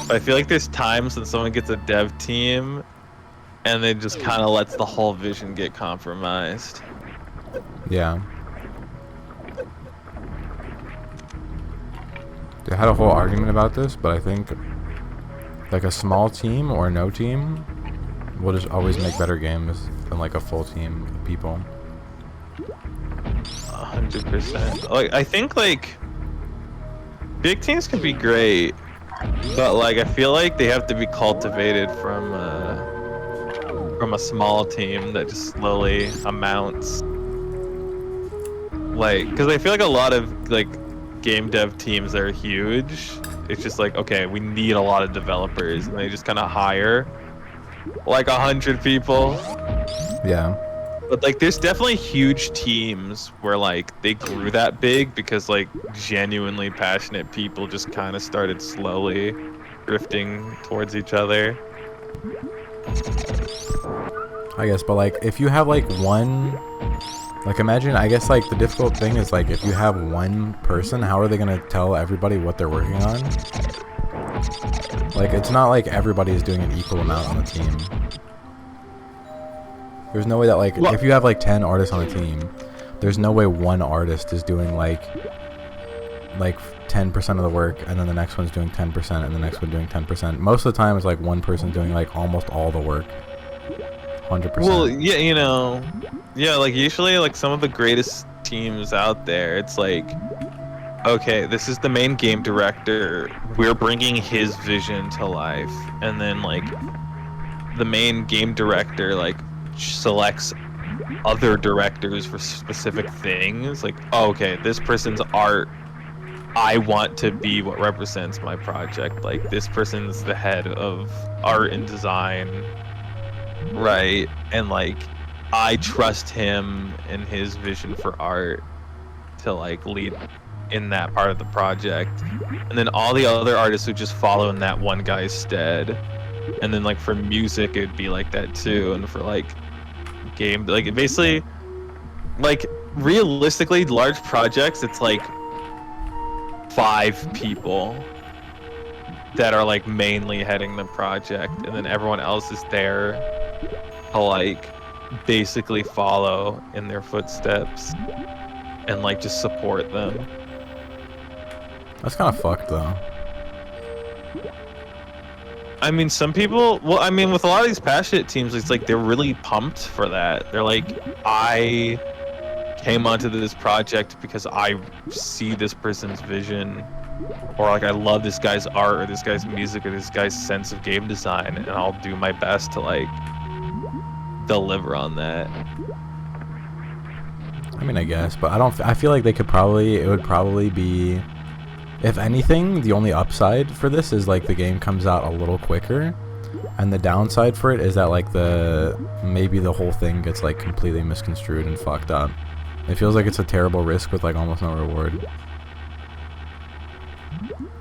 But I feel like there's times when someone gets a dev team and they just kind of lets the whole vision get compromised. Yeah. They had a whole argument about this, but I think like a small team or no team will just always make better games than like a full team of people. 100%. Like I think like big teams can be great, but like I feel like they have to be cultivated from a small team that just slowly amounts. Like, because I feel like a lot of like game dev teams that are huge, it's just like, okay, we need a lot of developers, and they just kind of hire like 100 people. Yeah. But like, there's definitely huge teams where like they grew that big because like genuinely passionate people just kind of started slowly drifting towards each other. I guess, but like if you have like one, like imagine, I guess like the difficult thing is like if you have one person, how are they gonna tell everybody what they're working on? Like it's not like everybody is doing an equal amount on the team. There's no way that like if you have like 10 artists on a team, there's no way one artist is doing like 10% of the work and then the next one's doing 10% and the next one doing 10%. Most of the time it's like one person doing like almost all the work. 100%. Well, yeah, you know, yeah, like usually like some of the greatest teams out there, it's like, okay, this is the main game director, we're bringing his vision to life, and then like the main game director like selects other directors for specific things. Like, oh, okay, this person's art, I want to be what represents my project. Like this person's the head of art and design, right? And like I trust him and his vision for art to like lead in that part of the project, and then all the other artists would just follow in that one guy's stead. And then like for music it'd be like that too, and for like game, like it basically, like realistically large projects, it's like 5 people that are like mainly heading the project, and then everyone else is there to like basically follow in their footsteps and like just support them. That's kind of fucked though. I mean, some people, well, I mean, with a lot of these passionate teams, it's like they're really pumped for that. They're like, I came onto this project because I see this person's vision, or like I love this guy's art or this guy's music or this guy's sense of game design, and I'll do my best to like deliver on that. I mean, I guess, but I feel like it would probably be, if anything, the only upside for this is like the game comes out a little quicker, and the downside for it is that like maybe the whole thing gets like completely misconstrued and fucked up. It feels like it's a terrible risk with like almost no reward,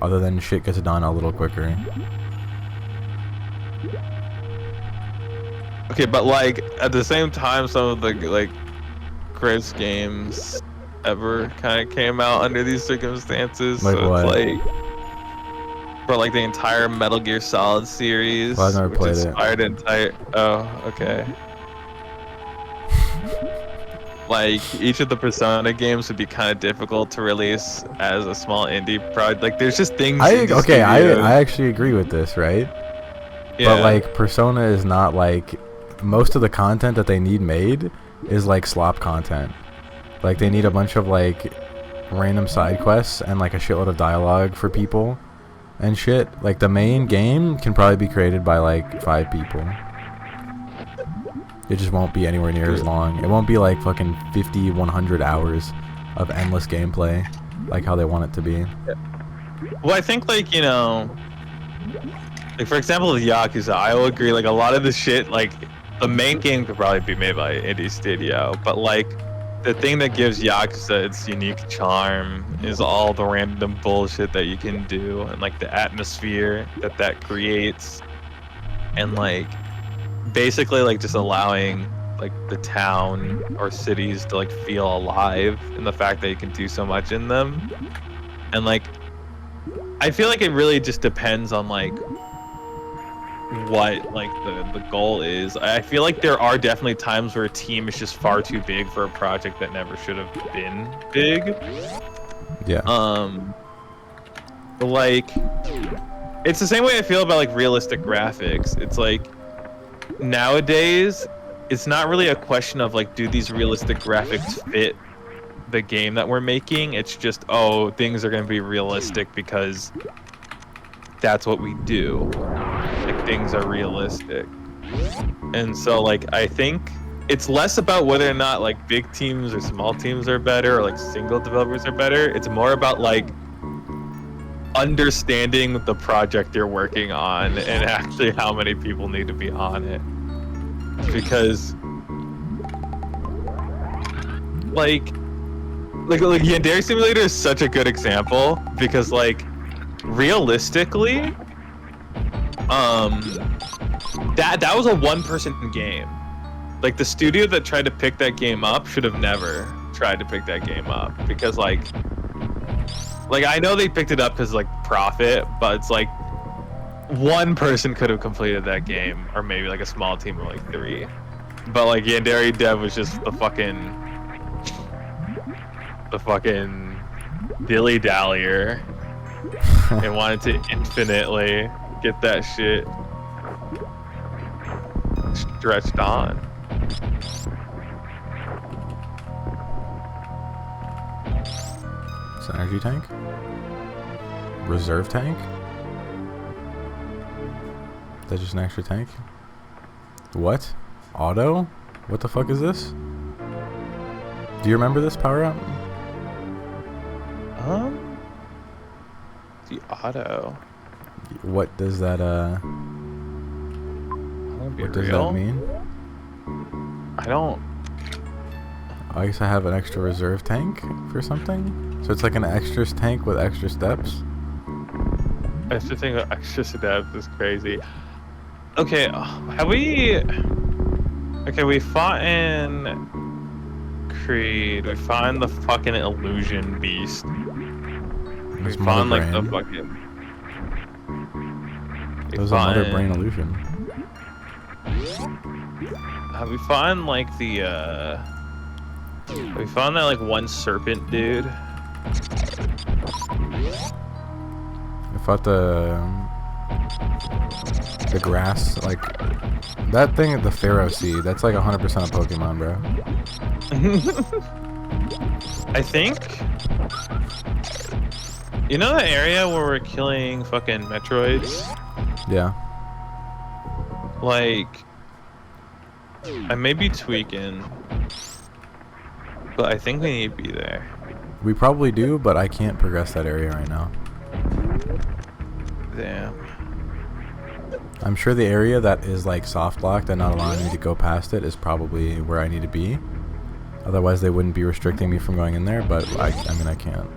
other than shit gets done a little quicker. Okay, but like at the same time, some of the like greatest games ever kind of came out under these circumstances. Like so what? It's like for like the entire Metal Gear Solid series, Well, I've never played it. inspired entire. Oh, okay. Like each of the Persona games would be kind of difficult to release as a small indie project. Like there's just things. I actually agree with this, right? Yeah. But like Persona is not like, most of the content that they need made is like slop content. Like they need a bunch of like random side quests and like a shitload of dialogue for people and shit. Like the main game can probably be created by like 5 people. It just won't be anywhere near as long. It won't be like fucking 50, 100 hours of endless gameplay like how they want it to be. Well, I think like, you know, like for example with Yakuza, I will agree, like a lot of the shit, like the main game could probably be made by indie studio, but like the thing that gives Yakuza its unique charm is all the random bullshit that you can do, and like the atmosphere that creates, and like basically like just allowing like the town or cities to like feel alive, and the fact that you can do so much in them. And like I feel like it really just depends on like what like the goal is. I feel like there are definitely times where a team is just far too big for a project that never should have been big. Yeah. Like it's the same way I feel about like realistic graphics. It's like nowadays it's not really a question of like, do these realistic graphics fit the game that we're making? It's just, oh, things are going to be realistic because that's what we do. Like, things are realistic. And so like I think it's less about whether or not like big teams or small teams are better, or like single developers are better. It's more about like understanding the project you're working on and actually how many people need to be on it. Because like Yandere Simulator is such a good example, because like realistically that was a one-person game. Like the studio that tried to pick that game up should have never tried to pick that game up, because like I know they picked it up because like profit, but it's like one person could have completed that game, or maybe like a small team of like 3. But like Yandere Dev was just the fucking dilly-dallyer and wanted to infinitely get that shit stretched on. It's an energy tank? Reserve tank? Is that just an extra tank? What? Auto? What the fuck is this? Do you remember this power up? The auto. What does that what does that mean? I don't. I guess I have an extra reserve tank for something? So it's like an extra tank with extra steps? Extra thing with extra steps is crazy. Okay, have we... Okay, we fought in Creed. We fought in the fucking illusion beast. We fought in like the fucking... That was a mother brain illusion. We fought in like the we found that like one serpent dude. I fought the grass, like that thing, the Pharaoh Seed. That's like 100% a Pokemon, bro. I think. You know the area where we're killing fucking Metroids? Yeah. Like, I may be tweaking, but I think we need to be there. We probably do, but I can't progress that area right now. Damn. I'm sure the area that is like soft locked and not allowing me to go past it is probably where I need to be. Otherwise they wouldn't be restricting me from going in there, but I mean I can't.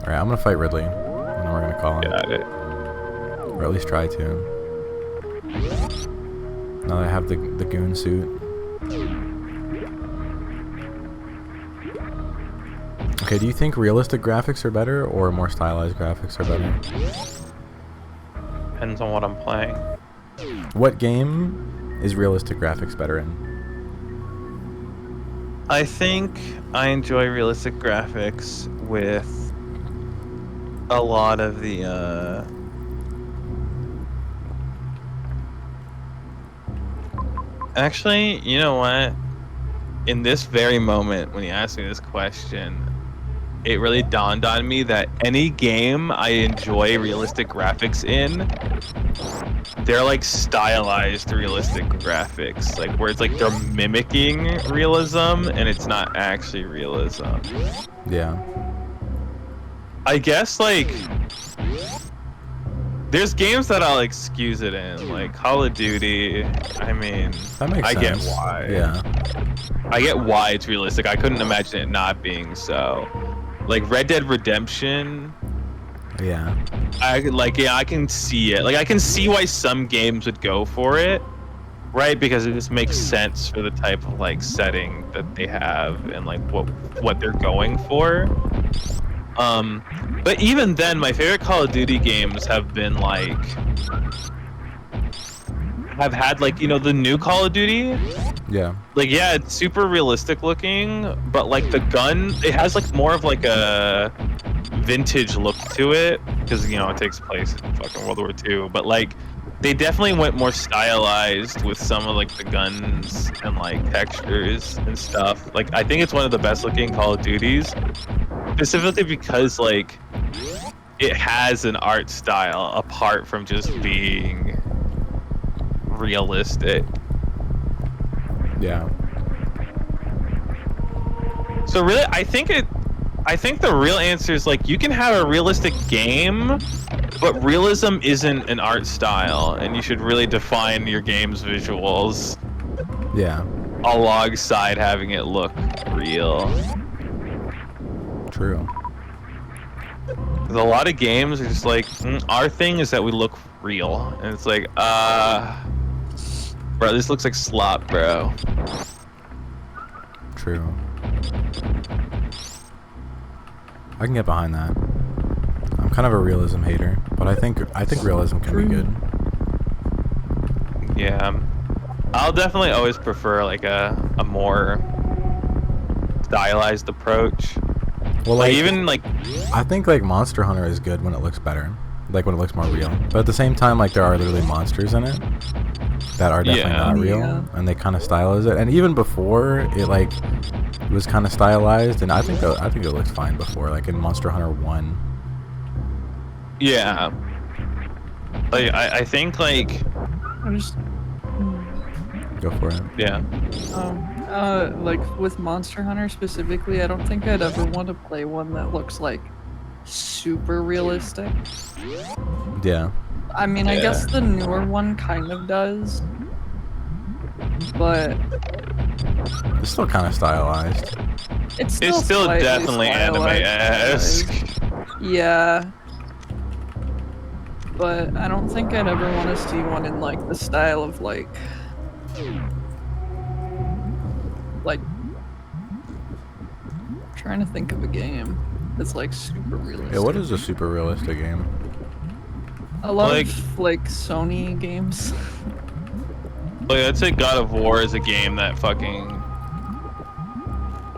Alright, I'm gonna fight Ridley. And then we're gonna call him. Got it. Or at least try to. Now that I have the goon suit. Okay, do you think realistic graphics are better or more stylized graphics are better? Depends on what I'm playing. What game is realistic graphics better in? I think I enjoy realistic graphics with a lot of the Actually, you know what? In this very moment when you asked me this question, it really dawned on me that any game I enjoy realistic graphics in, they're like stylized realistic graphics, like where it's like they're mimicking realism and it's not actually realism. Yeah. I guess like there's games that I'll excuse it in, like Call of Duty. I mean, That makes I get sense. why. Yeah. I get why it's realistic. I couldn't imagine it not being so. Like Red Dead Redemption, Yeah. I can see it. Like I can see why some games would go for it, right? Because it just makes sense for the type of like setting that they have and like what they're going for. But even then, my favorite Call of Duty games have been like have had like the new Call of Duty. Yeah. Like yeah, it's super realistic looking, but like the gun, it has like more of like a vintage look to it because it takes place in fucking World War II. But like they definitely went more stylized with some of like the guns and like textures and stuff. Like I think it's one of the best looking Call of Duties, specifically because like it has an art style apart from just being realistic. Yeah. So really, I think the real answer is like you can have a realistic game, but realism isn't an art style, and you should really define your game's visuals Yeah. alongside having it look real. True. 'Cause a lot of games are just like, our thing is that we look real, and it's like, bro, this looks like slop, bro. True. I can get behind that. I'm kind of a realism hater, but I think realism can be good. Yeah, I'll definitely always prefer like a more stylized approach. Well, Like even like I think like Monster Hunter is good when it looks better, like when it looks more real. But at the same time, like there are literally monsters in it that are definitely not real, and they kind of stylize it. And even before it was kind of stylized, and I think it looks fine before, like in Monster Hunter 1. yeah, like I think like I'm just Go for it. yeah. like with Monster Hunter specifically, I don't think I'd ever want to play one that looks like super realistic. Yeah. I mean, I guess the newer one kind of does, but It's still kind of stylized. it's It's still slightly definitely stylized, anime-esque. yeah. But I don't think I'd ever want to see one in like the style of like trying to think of a game that's like super realistic. Yeah, what is a super realistic game? A lot Like- of like Sony games. Like I'd say God of War is a game that fucking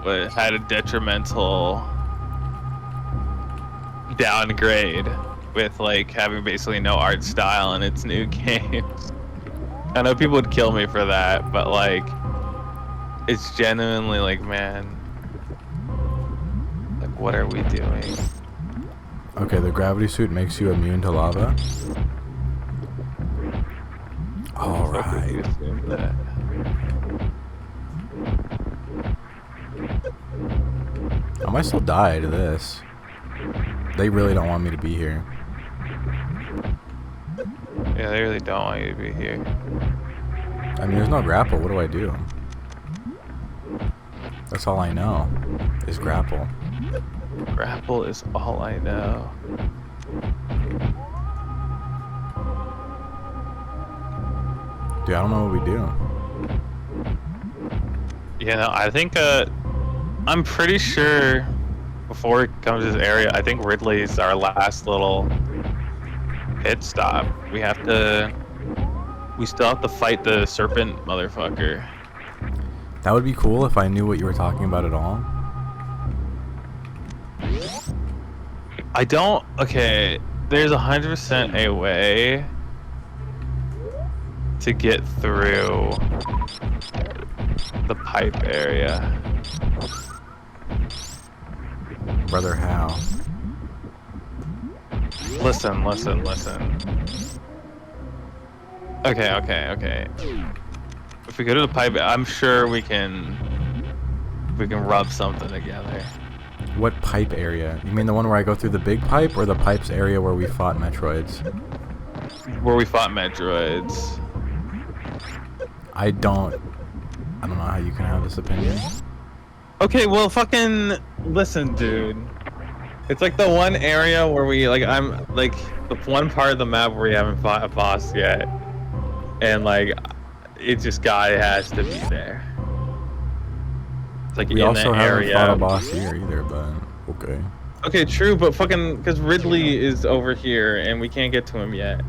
had a detrimental downgrade with like having basically no art style in its new games. I know people would kill me for that, but like it's genuinely like, man, like what are we doing? Okay, the gravity suit makes you immune to lava. All Fuck would you right. assume that? I might still die to this. They really don't want me to be here. Yeah, they really don't want you to be here. I mean, there's no grapple. What do I do? That's all I know is grapple. Grapple is all I know. Dude, I don't know what we do. Yeah, no, I think I'm pretty sure before it comes to this area, I think Ridley's our last little pit stop. We still have to fight the serpent motherfucker. That would be cool if I knew what you were talking about at all. I don't. Okay, there's 100% a way to get through the pipe area. Brother, how? Listen. Okay. If we go to the pipe, I'm sure we can rub something together. What pipe area? You mean the one where I go through the big pipe, or the pipes area where we fought Metroids? Where we fought Metroids. I don't know how you can have this opinion. Okay, well, fucking listen, dude. It's like the one area where we like I'm like the one part of the map where we haven't fought a boss yet, and like it just guy has to be there. It's like We in also that haven't area. fought a boss here either, but okay. Okay, true, but fucking because Ridley is over here and we can't get to him yet,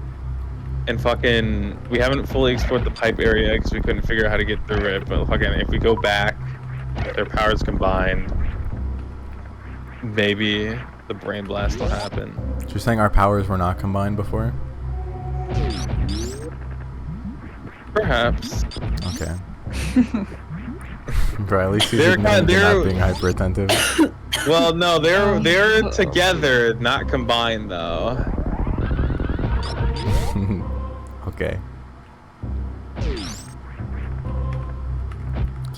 and fucking we haven't fully explored the pipe area because we couldn't figure out how to get through it. But fucking if we go back, with their powers combined, maybe the brain blast will happen. So you're saying our powers were not combined before? Perhaps. Okay. Bro, at least he's They're admitting to they're- not being hyperattentive. Well, no, they're together, not combined though. Okay.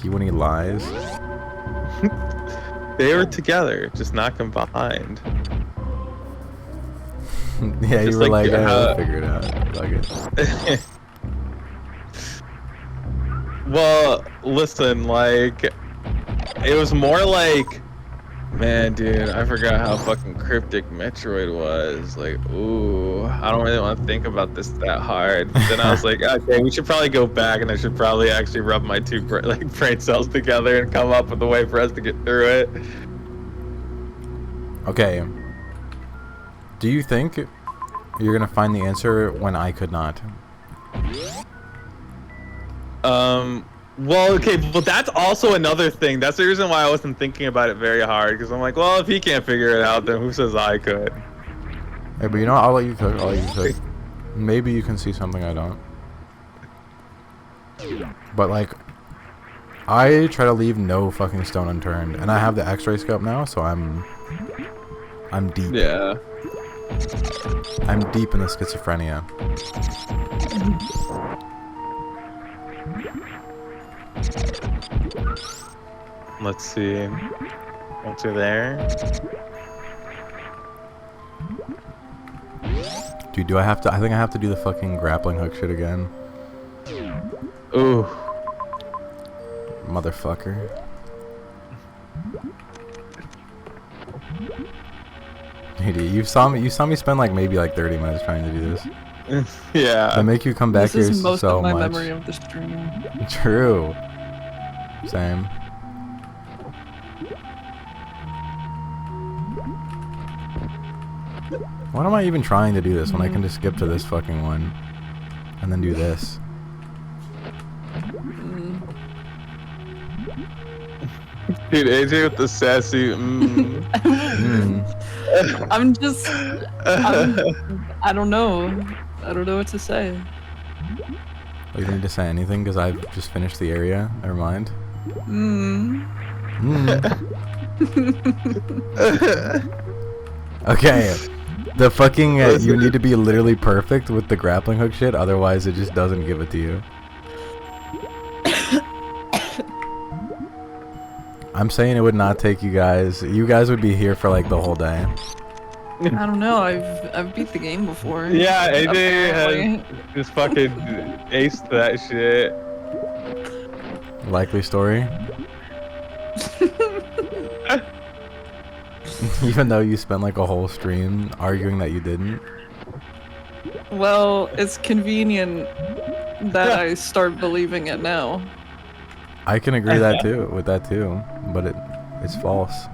He when he lies. They were together, just not combined. Yeah, you Just were like like, hey, how- we'll figure it out. Fuck it. Well, listen, like, it was more like, man, dude, I forgot how fucking cryptic Metroid was. Like, ooh, I don't really want to think about this that hard. But then I was like, okay, we should probably go back, and I should probably actually rub my two brain cells together and come up with a way for us to get through it. Okay. Do you think you're gonna find the answer when I could not? Well, okay, but that's also another thing. That's the reason why I wasn't thinking about it very hard, because I'm like, well, if he can't figure it out, then who says I could? Hey, but you know what? I'll let you cook. I'll let you cook. Maybe you can see something I don't. But like, I try to leave no fucking stone unturned, and I have the X-ray scope now, so I'm deep. Yeah. I'm deep in the schizophrenia. Let's see. Once you're there. Dude, do I have to? I think I have to do the fucking grappling hook shit again. Ooh. Motherfucker. Dude, you saw me spend like maybe like 30 minutes trying to do this. Yeah. I make you come back This here is most so of my much. memory of the stream. True. Same. Why am I even trying to do this when I can just skip to this fucking one and then do this? Dude, AJ with the sassy. I'm just. I don't know. I don't know what to say. Oh, you don't need to say anything because I've just finished the area. Never mind. Okay. The fucking you need to be literally perfect with the grappling hook shit, otherwise it just doesn't give it to you. I'm saying it would not take you guys. You guys would be here for like the whole day. I don't know. I've beat the game before. Yeah, AJ apparently. has just fucking aced that shit. Likely story. Even though you spent like a whole stream arguing that you didn't. Well, it's convenient that I start believing it now. I can agree with that too, but it's false.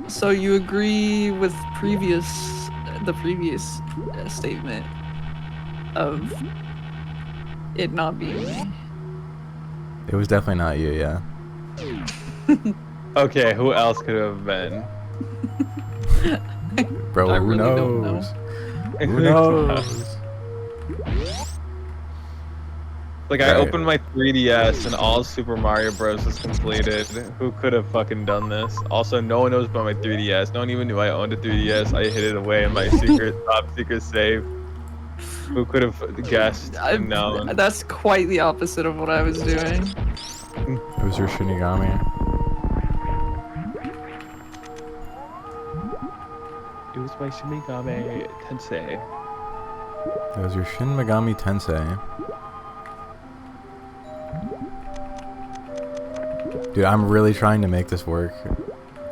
So you agree with the previous statement of it not being me? It was definitely not you, yeah. Okay, who else could it have been? Bro, I who really don't know. knows? Who knows? Like, I Right. opened my 3DS and all Super Mario Bros. Was completed. Who could have fucking done this? Also, no one knows about my 3DS. No one even knew I owned a 3DS. I hid it away in my top secret safe. Who could have guessed and known? That's quite the opposite of what I was doing. It was your Shinigami. It was my Shinigami Tensei. It was your Shin Megami Tensei. Dude, I'm really trying to make this work.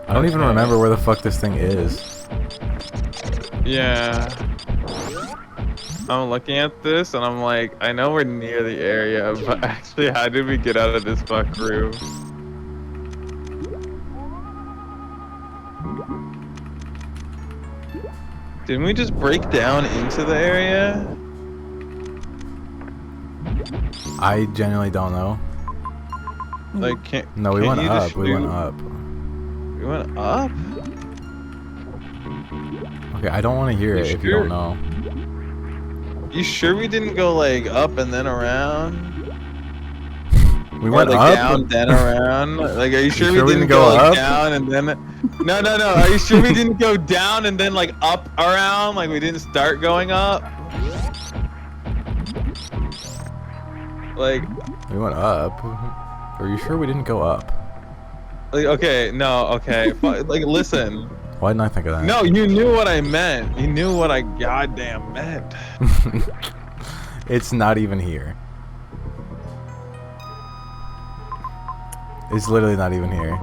I don't even remember where the fuck this thing is. Yeah. I'm looking at this and I'm like, I know we're near the area, but actually, how did we get out of this fuck room? Didn't we just break down into the area? I genuinely don't know. Like, can't. No, we can't went you just up. We went shoot? up. We went up? Okay, I don't want to hear You it if you sure? don't know. You sure we didn't go like up and then around? We Or went like up. down then around? Like, are you sure, sure we we didn't didn't go go like up? down and then? No, no, no. Are you sure we didn't go down and then like up around? Like we didn't start going up? Like, We went up. Are you sure we didn't go up? okay, no, okay. Like, listen. Why didn't I think of that? No, you knew what I meant. You knew what I goddamn meant. It's not even here. It's literally not even here.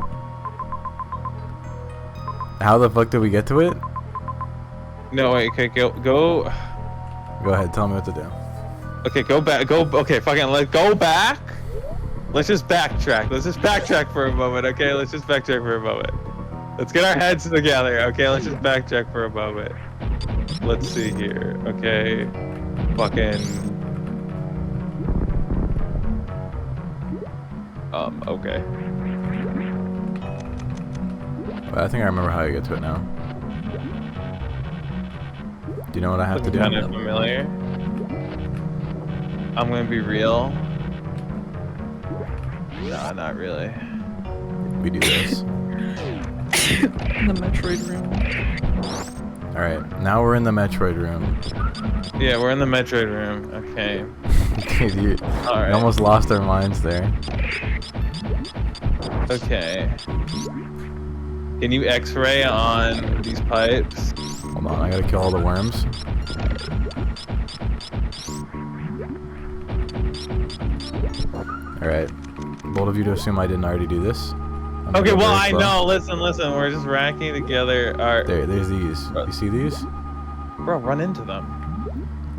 How the fuck did we get to it? No, wait, okay, go. Go ahead, tell me what to do. Okay, go back. Okay, fucking go back. Let's just backtrack. Let's just backtrack for a moment, okay? Let's just backtrack for a moment. Let's get our heads together, okay? Let's just backtrack for a moment. Let's see here, okay? Fucking. Okay. I think I remember how you get to it now. Do you know what I have to do? Kind of familiar. I'm gonna be real. Nah, not really. We do this. In the Metroid room. Alright, now we're in the Metroid room. Yeah, we're in the Metroid room. Okay. Dude, you Alright. almost lost our minds there. Okay. Can you X-ray on these pipes? Hold on, I gotta kill all the worms. Alright. Bold of you to assume I didn't already do this. I'm Okay, gonna go well, very I slow. know. Listen. We're just racking together our... There's these. You see these? Bro, run into them.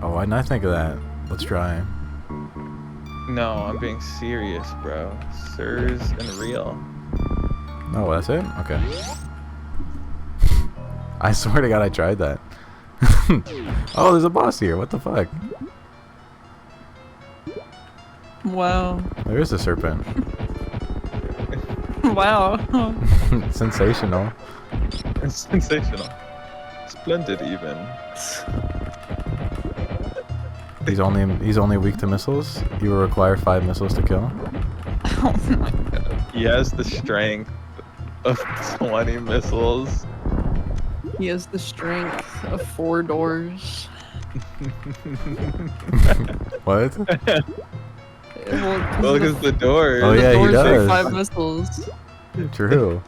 Oh, why didn't I think of that? Let's try. No, I'm being serious, bro. Sirs and real. Oh, that's it? Okay. I swear to God, I tried that. Oh, there's a boss here. What the fuck? Wow. There is a serpent. Wow. Sensational. It's sensational. Splendid, even. He's only weak to missiles. You will require 5 missiles to kill. Oh my god. He has the strength of 20 missiles. He has the strength of 4 doors. What? Well, look at the doors. Oh, the yeah, he doors does. are 5 missiles. True.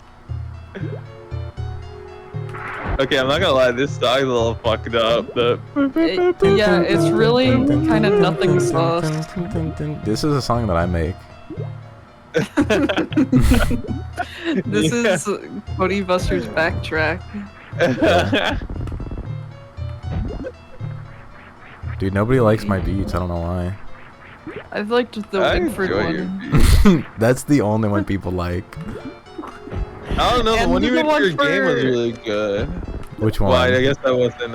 Okay, I'm not gonna lie, this song's a little fucked up. Yeah, it's really kind of nothing soft. This is a song that I make. This is Cody Buster's backtrack. Dude, nobody likes my beats. I don't know why. I've liked the I Winford enjoy your one. beat. That's the only one people like. I don't know, the And one you the made for one your game was for- really good. Which one? Well, I guess that wasn't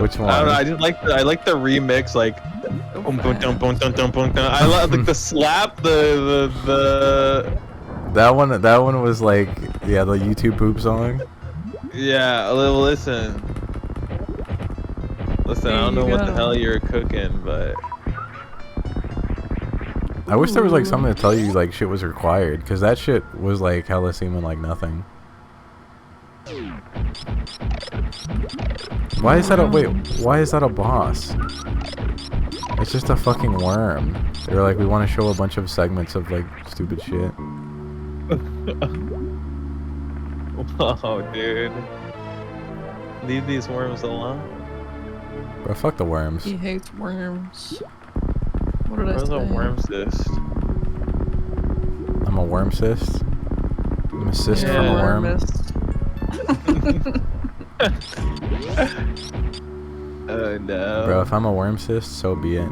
Which one? I don't know, I just like the remix, like boom, boom, dum, boom, dum, dum, boom, dum. I like the slap, the That one was like, yeah, the YouTube poop song. yeah, listen. Listen, I don't know There you what the go. hell you're cooking, but I wish there was like something to tell you like shit was required, because that shit was like hella seeming like nothing. Why is that a why is that a boss? It's just a fucking worm. They were like, we want to show a bunch of segments of like stupid shit. oh, dude, leave these worms alone. Bro, fuck the worms. He hates worms. What did I Where's say? a worm cyst? I'm a worm cyst. I'm a cyst Yeah. from a worm. Wormist. Oh no. Bro, if I'm a worm cyst, so be it.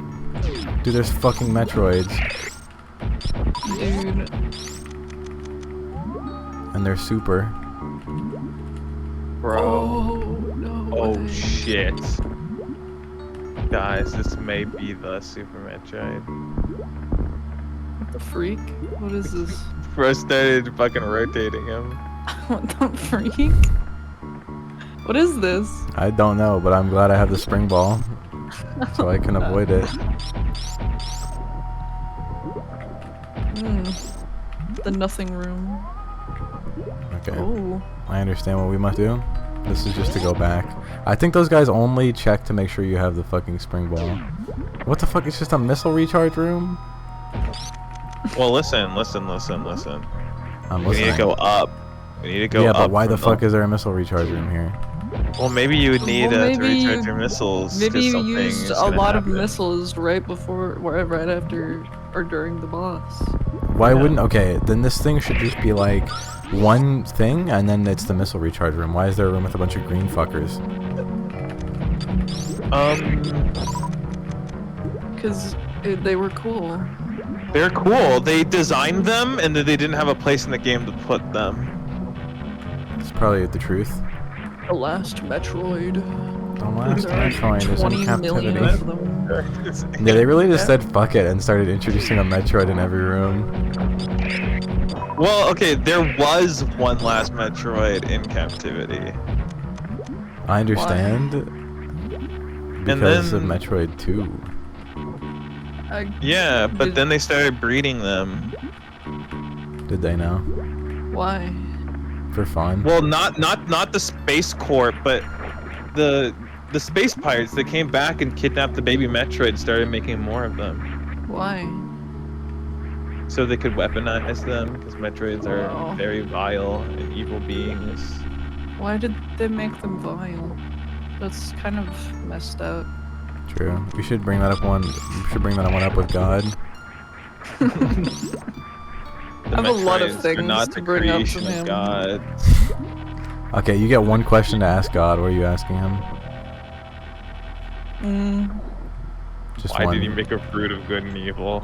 Dude, there's fucking Metroids. Dude. And they're super. Bro. Oh, no Oh way. shit. Guys, this may be the Super Metroid. What the freak? What is this? Bro started fucking rotating him. What the freak? What is this? I don't know, but I'm glad I have the spring ball. So I can avoid it. The nothing room. Okay. Oh. I understand what we must do. This is just to go back. I think those guys only check to make sure you have the fucking spring ball. What the fuck? It's just a missile recharge room? Well, listen. I'm We listening. need to go up. We need to go Yeah, up. but why the from fuck is there a missile recharge room here? Well, maybe you would need Well, to maybe recharge your missiles. Maybe 'cause you something used is a gonna lot of happen. missiles right after, or during the boss. Why Yeah. wouldn't... Okay, then this thing should just be like one thing and then it's the missile recharge room. Why is there a room with a bunch of green fuckers? Because they were cool. They're cool. They designed them, and then they didn't have a place in the game to put them. It's probably the truth. The last Metroid. The last There are Metroid is in 20 million captivity. of them. Yeah, they really just said fuck it and started introducing a Metroid in every room. Well, okay, there was one last Metroid in captivity. I understand. Because of then- Metroid 2. Yeah, but Did- then they started breeding them. Did they know? Why? For fun? Well, not the Space Corp, but the Space Pirates. They came back and kidnapped the baby Metroid and started making more of them, Why? so they could weaponize them. Because Metroids are Wow. very vile and evil beings. Why did they make them vile? That's kind of messed up. True. We should bring that up one up with God. The I have a lot of Metroids are things not to the bring up to creation of him. God. Okay, you get one question to ask God. What are you asking him? Just Why one. did he make a fruit of good and evil?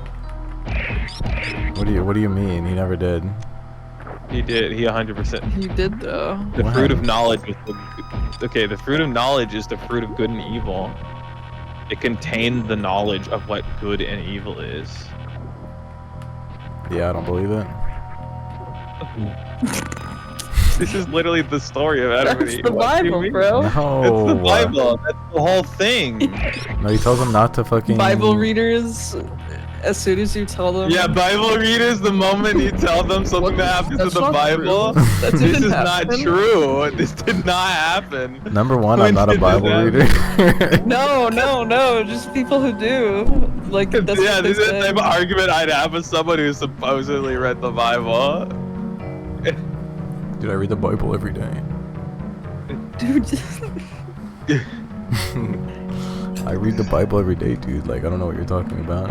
What do you mean? He never did. He did. He 100%. He did though. The What? fruit of knowledge is okay, the fruit of knowledge is the fruit of good and evil. It contained the knowledge of what good and evil is. Yeah, I don't believe it. This is literally the story of Adam and That's Eve. the What do you Bible, mean? bro. No. It's the Bible. That's the whole thing. No, he tells him not to fucking. Bible readers, as soon as you tell them. Yeah, Bible readers, the moment you tell them something What? that happens in That's the not Bible, true. That this didn't is not happen. true. This did not happen. Number one, When I'm not a did Bible this reader. No, just people who do. Like that's Yeah, what they this is the say. type of argument I'd have with someone who supposedly read the Bible. Dude, I read the Bible every day. Dude, I read the Bible every day, dude. Like, I don't know what you're talking about.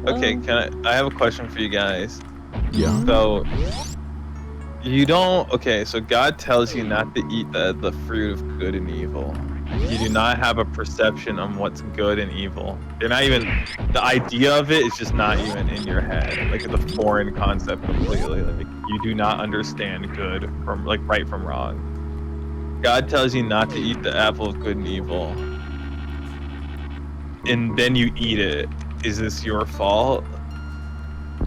Okay, I have a question for you guys. Yeah. So you don't so God tells you not to eat the fruit of good and evil. You do not have a perception on what's good and evil. You're not even the idea of it is just not even in your head. Like it's a foreign concept completely. Like you do not understand good from like right from wrong. God tells you not to eat the apple of good and evil. And then you eat it. Is this your fault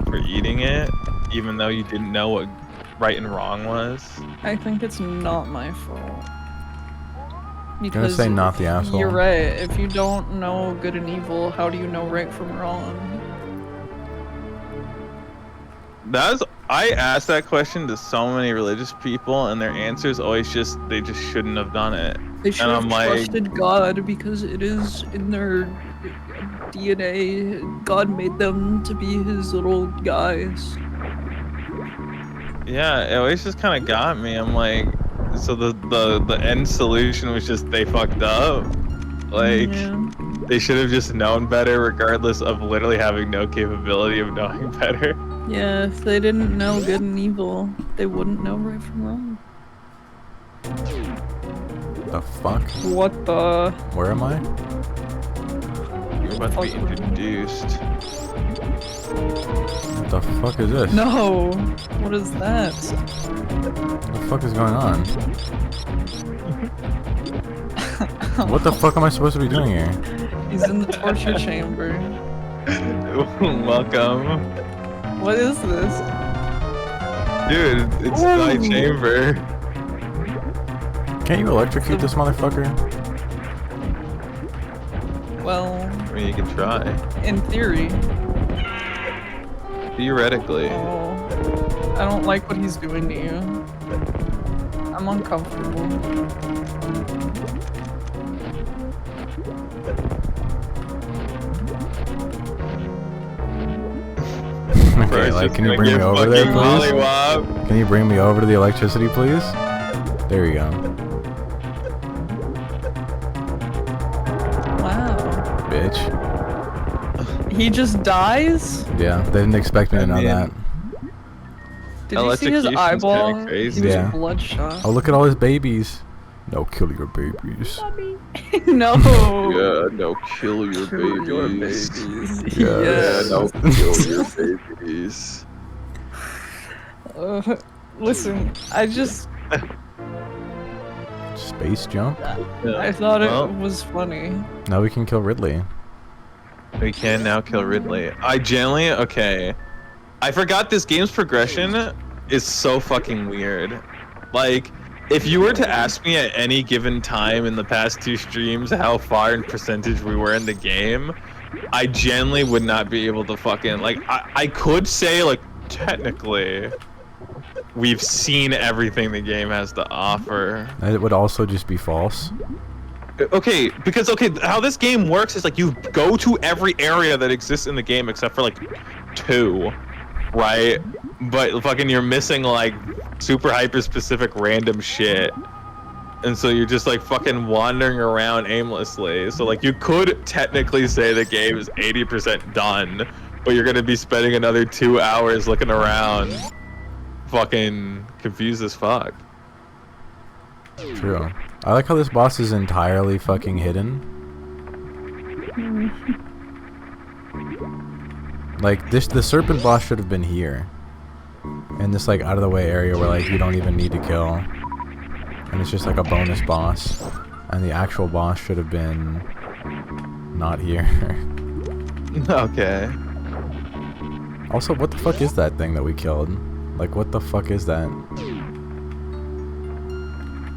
for eating it, even though you didn't know what right and wrong was? I think it's not my fault. Gonna Because say not the asshole. You're right. If you don't know good and evil, how do you know right from wrong? I asked that question to so many religious people, and their answer is always just they just shouldn't have done it. They should I'm have like- trusted God because it is in their DNA. God made them to be his little guys. Yeah, it always just kind of got me. I'm like, so the end solution was just they fucked up. Like Yeah. they should have just known better, regardless of literally having no capability of knowing better. Yeah, if they didn't know good and evil, they wouldn't know right from wrong. The fuck? What the? Where am I? You're about to be introduced. What the fuck is this? No! What is that? What the fuck is going on? What the fuck am I supposed to be doing here? He's in the torture chamber. Welcome. What is this? Dude, it's my chamber. Can't you electrocute this motherfucker? Well, I mean, you can try. in theory. Theoretically. Oh, I don't like what he's doing to you. I'm uncomfortable. Okay, like, can you bring me over there, please? Mollywop. Can you bring me over to the electricity, please? There we go. Wow. Bitch. He just dies? Yeah, they didn't expect me to know that. Did you see his Electrocution's eyeball? kinda crazy. He was Yeah. bloodshot. Oh, look at all his babies. No, kill your babies. No. Yeah, no, kill your Kill your babies. babies. Yeah, Yes. no, kill your babies. Listen, I just Space jump? I thought it Well, was funny. Now we can kill Ridley. we can now kill Ridley. Okay. I forgot this game's progression is so fucking weird. Like, if you were to ask me at any given time in the past 2 streams how far in percentage we were in the game, I genuinely would not be able to fucking, like, I could say, like, technically, we've seen everything the game has to offer. It would also just be false. Okay, because, how this game works is, like, you go to every area that exists in the game except for, like, 2. Right? But fucking you're missing like super hyper specific random shit. And so you're just like fucking wandering around aimlessly. So like you could technically say the game is 80% done, but you're gonna be spending another 2 hours looking around fucking confused as fuck. True. I like how this boss is entirely fucking hidden. Like, the serpent boss should have been here. In this, like, out of the way area where, like, you don't even need to kill. And it's just, like, a bonus boss. And the actual boss should have been not here. Okay. Also, what the fuck is that thing that we killed? Like, what the fuck is that?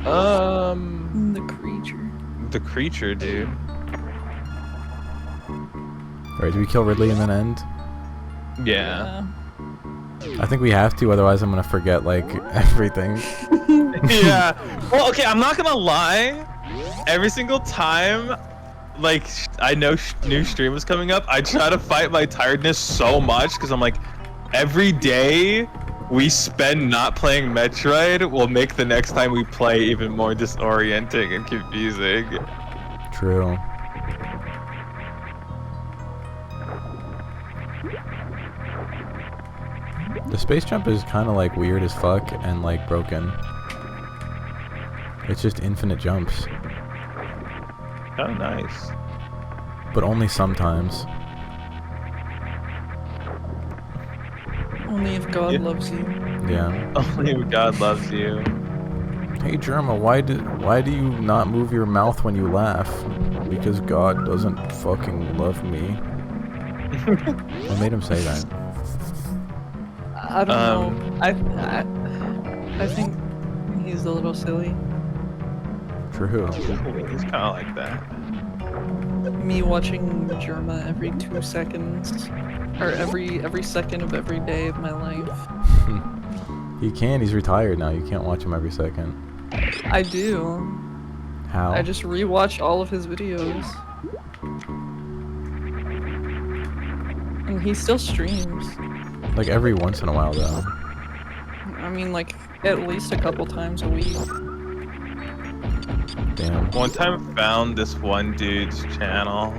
The creature. The creature, dude. Alright, do we kill Ridley and then end? Yeah. I think we have to, otherwise I'm gonna forget, like, everything. Yeah. Well, okay, I'm not gonna lie. Every single time, like, I know new stream is coming up, I try to fight my tiredness so much because I'm like, every day we spend not playing Metroid will make the next time we play even more disorienting and confusing. True. The space jump is kind of like weird as fuck and like broken. It's just infinite jumps, Oh, nice. but only sometimes. Only if God Yeah. loves you. Yeah. Only if God loves you. Hey Germa, why do you not move your mouth when you laugh? Because God doesn't fucking love me. What made him say that? I don't know. I think he's a little silly. True. It's kind of like that. Me watching Germa every 2 seconds, or every second of every day of my life. He can. He's retired now. You can't watch him every second. I do. How? I just rewatch all of his videos. And he still streams. Like every once in a while, though. I mean, like, at least a couple times a week. Damn. One time I found this one dude's channel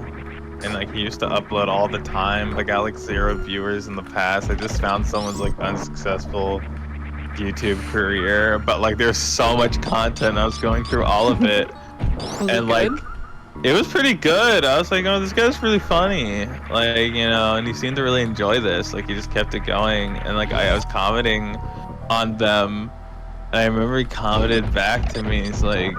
and like he used to upload all the time. I got like 0 viewers in the past. I just found someone's like unsuccessful YouTube career, but like there's so much content. I was going through all of it, Was it and like good? it was pretty good. I was like, oh, this guy's really funny, like, you know, and he seemed to really enjoy this. Like he just kept it going, and like I was commenting on them, and I remember he commented back to me. He's like,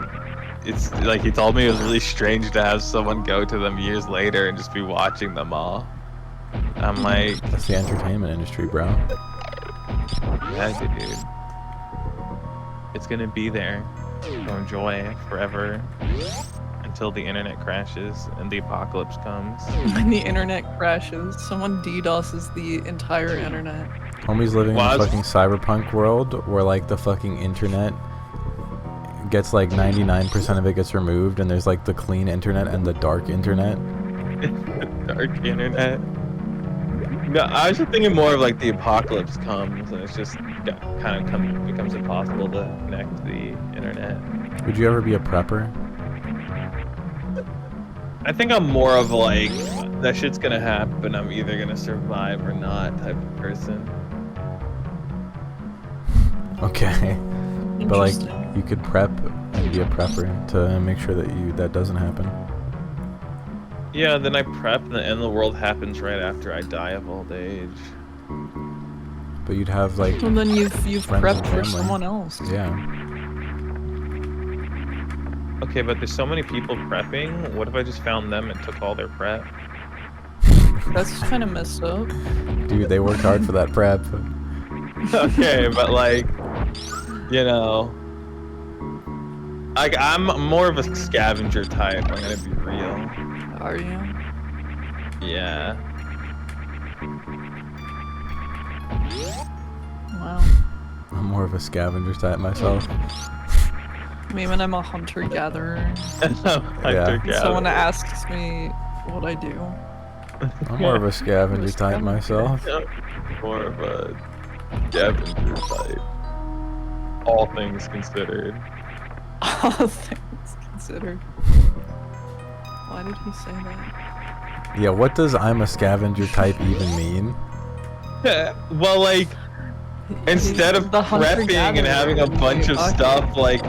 it's like he told me it was really strange to have someone go to them years later and just be watching them all. I'm like, That's the entertainment industry, bro. yeah, dude. It's gonna be there to enjoy forever until the internet crashes and the apocalypse comes. When the internet crashes, someone DDoSes the entire internet. Homie's living in Well, a fucking cyberpunk world where like the fucking internet gets like 99% of it gets removed, and there's like the clean internet and the dark internet. Dark internet. No, I was just thinking more of like the apocalypse comes and it's just becomes impossible to connect to the internet. Would you ever be a prepper? I think I'm more of like, that shit's gonna happen, I'm either gonna survive or not type of person. Okay. But like Interesting. you could prep and be a prepper to make sure that that doesn't happen. Yeah, then I prep and the end of the world happens right after I die of old age. But you'd have like Well, then you've friends prepped and for family. someone else. Yeah. Okay, but there's so many people prepping. What if I just found them and took all their prep? That's kind of messed up. Dude, they worked hard for that prep. Okay, but like, you know, like I'm more of a scavenger type. I'm gonna be real. Are you? Yeah. Wow. I'm more of a scavenger type myself. I mean, when I'm a hunter-gatherer, someone asks me what I do. I'm more of a scavenger type myself. More of a scavenger type. All things considered. All things considered. Why did he say that? Yeah, what does I'm a scavenger type even mean? Well, like, instead of The prepping and having a hunter-gatherer. bunch of Okay. stuff like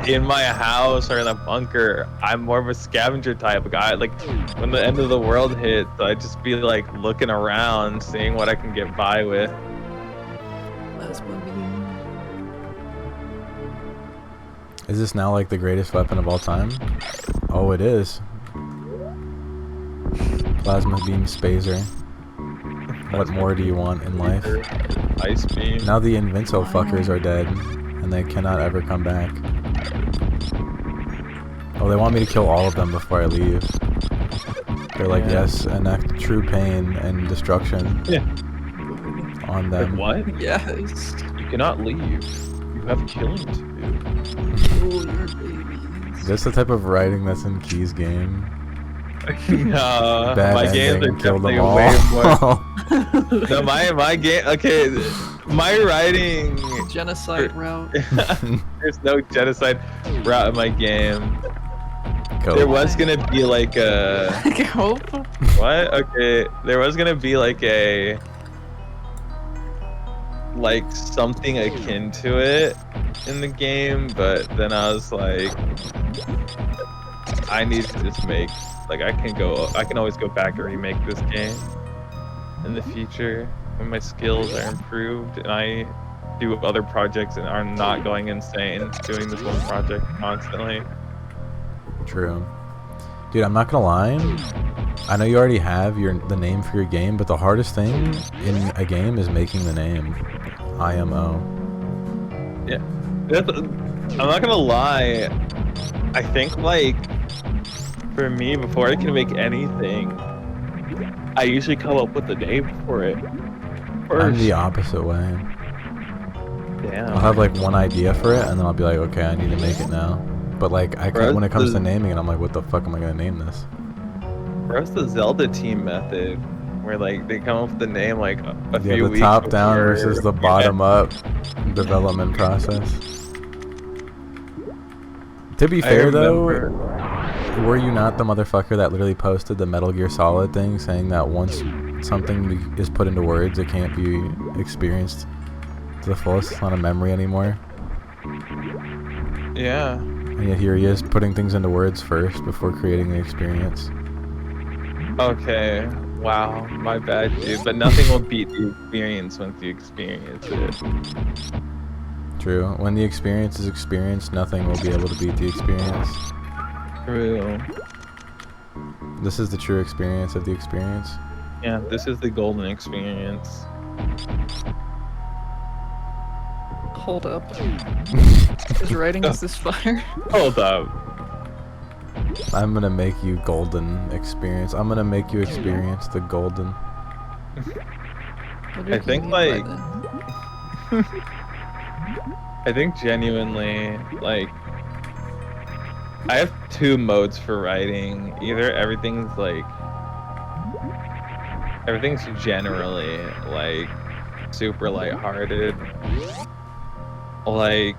in my house or in a bunker, I'm more of a scavenger type guy. Like when the end of the world hits, I'd just be like looking around, seeing what I can get by with. That's movie. Is this now like the greatest weapon of all time? Oh, it is. Plasma beam spazer. What more do you want in life? Ice beam. Now the Invinto fuckers are dead, and they cannot ever come back. Oh, they want me to kill all of them before I leave. They're like, Yeah. yes, enact true pain and destruction Yeah. on Like, them. what? Yes. You cannot leave. You have killing to do. Oh, your babies. Is this the type of writing that's in Key's game? No, Bad my games are ending, kill them definitely all. way more. No, my game. Okay, my writing. Genocide route. There's no genocide route in my game. Go. There was gonna be like a Hope. what? Okay, there was gonna be like a something akin to it in the game, but then I was like, I need to just make like I can always go back and remake this game in the future when my skills are improved and I do other projects and are not going insane doing this one project constantly. True. Dude, I'm not gonna lie. I know you already have the name for your game, but the hardest thing in a game is making the name. IMO. Yeah, I'm not gonna lie. I think like for me, before I can make anything, I usually come up with a name for it I'm first. the opposite way. Damn. I'll have like one idea for it, and then I'll be like, okay, I need to make it now. But like, when it comes to naming it, I'm like, what the fuck am I gonna name this? Where's the Zelda team method? Where like they come up with the name like a Yeah, few the weeks top down before- versus the bottom up development process. To be I fair though, remember- were you not the motherfucker that literally posted the Metal Gear Solid thing saying that once something is put into words, it can't be experienced to the fullest? It's not a memory anymore. Yeah. And yet here he is putting things into words first before creating the experience. Okay. Wow. My bad, dude. But nothing will beat the experience once you experience it. True. When the experience is experienced, nothing will be able to beat the experience. True. This is the true experience of the experience. Yeah, this is the golden experience. Hold up. His writing is this fire. Hold up. I'm gonna make you golden experience. I'm gonna make you experience the golden. I think like I think genuinely like I have two modes for writing. Either everything's generally like super lighthearted. Like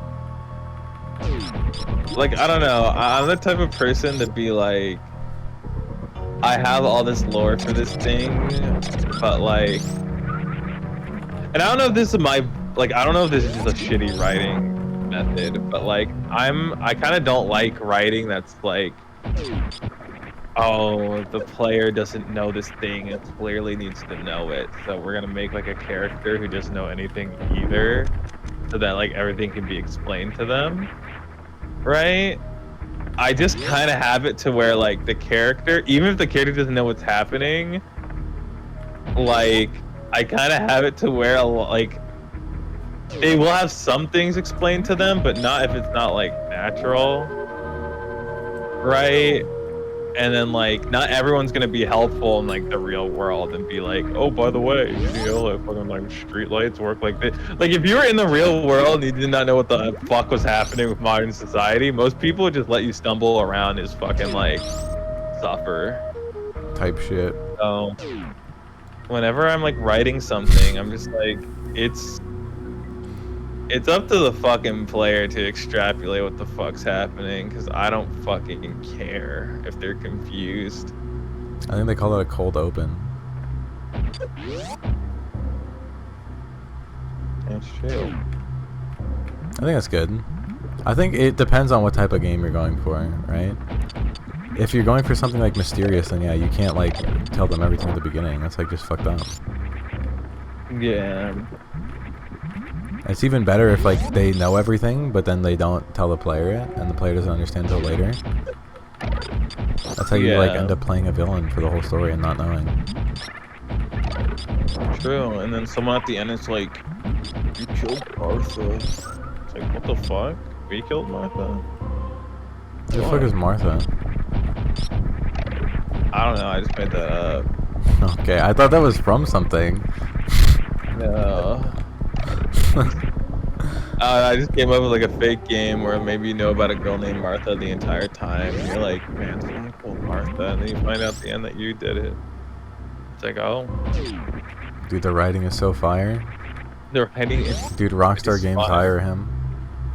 I don't know. I'm the type of person to be like I have all this lore for this thing, but like and I don't know if this is I don't know if this is just a shitty writing method, but like I kind of don't like writing that's like, oh, the player doesn't know this thing and clearly needs to know it, so we're gonna make like a character who doesn't know anything either, so that like everything can be explained to them, right? I just kind of have it to where like the character, even if the character doesn't know what's happening, like I kind of have it to where like they will have some things explained to them, but not if it's not like natural, right? And then like not everyone's gonna be helpful in like the real world and be like, oh, by the way, you know, like fucking like street lights work like this. Like if you were in the real world and you did not know what the fuck was happening with modern society, most people would just let you stumble around as fucking like suffer Type shit. So whenever I'm like writing something, I'm just like, it's up to the fucking player to extrapolate what the fuck's happening, because I don't fucking care if they're confused. I think they call it a cold open. That's true. I think that's good. I think it depends on what type of game you're going for, right? If you're going for something like mysterious, then yeah, you can't like tell them everything at the beginning. That's like just fucked up. Yeah. It's even better if like they know everything, but then they don't tell the player it, and the player doesn't understand until later. That's how you like end up playing a villain for the whole story and not knowing. True, and then someone at the end is like, "You killed Martha." It's like, what the fuck? We killed Martha? Who the fuck is Martha? I don't know. I just made that up. Okay, I thought that was from something. No. I just came up with like a fake game where maybe you know about a girl named Martha the entire time, and you're like, man, someone called Martha, and then you find out at the end that you did it. It's like, oh. Dude, the writing is so fire. The writing is... Dude, Rockstar Games hire him.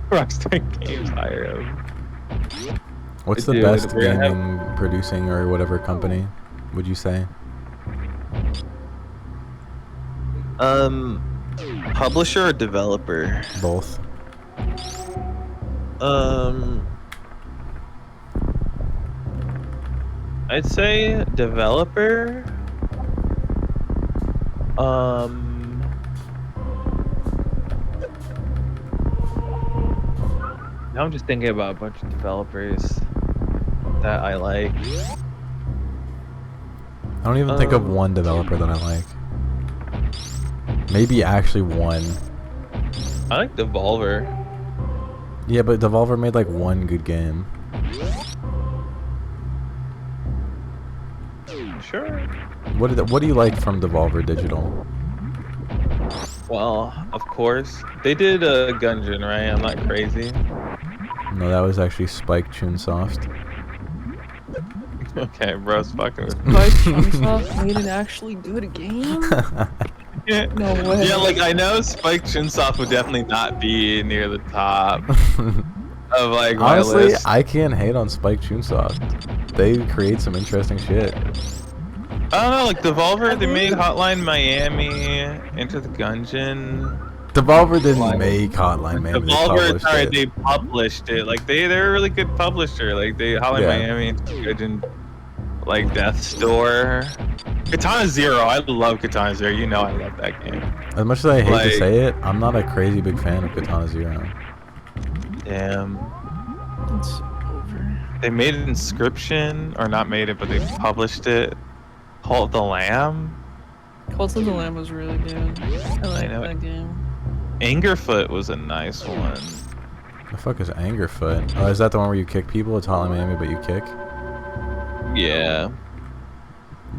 Rockstar Games hire him. What's the best gaming producing or whatever company, would you say? Publisher or developer? Both. I'd say developer. Now I'm just thinking about a bunch of developers that I like. I don't even think of one developer that I like. Maybe actually one. I like Devolver. Yeah, but Devolver made like one good game. Sure. What do you like from Devolver Digital? Well, of course. They did a Gungeon, right? I'm not crazy. No, that was actually Spike Chunsoft. Okay, bro, it's fucking with Spike Chunsoft made an actually good game? No way. Yeah, like I know Spike Chunsoft would definitely not be near the top of like my Honestly, list. I can't hate on Spike Chunsoft. they create some interesting shit. I don't know, like Devolver, they made Hotline Miami, Enter the Gungeon. Devolver didn't Like, make Hotline Miami. They Devolver, published sorry, it. they published it. Like they're a really good publisher. Like Hotline Yeah. Miami, Enter the Gungeon, like Death's Door. Katana Zero, I love Katana Zero. You know I love that game. As much as I hate Like, to say it, I'm not a crazy big fan of Katana Zero. damn. It's over. They made Inscription, or not made it, but they published it. Cult of the Lamb. Cult of the Lamb was really good. I like know that game. Angerfoot was a nice one. The fuck is Angerfoot? Oh, is that the one where you kick people? It's Hotline Miami, but you kick? Yeah.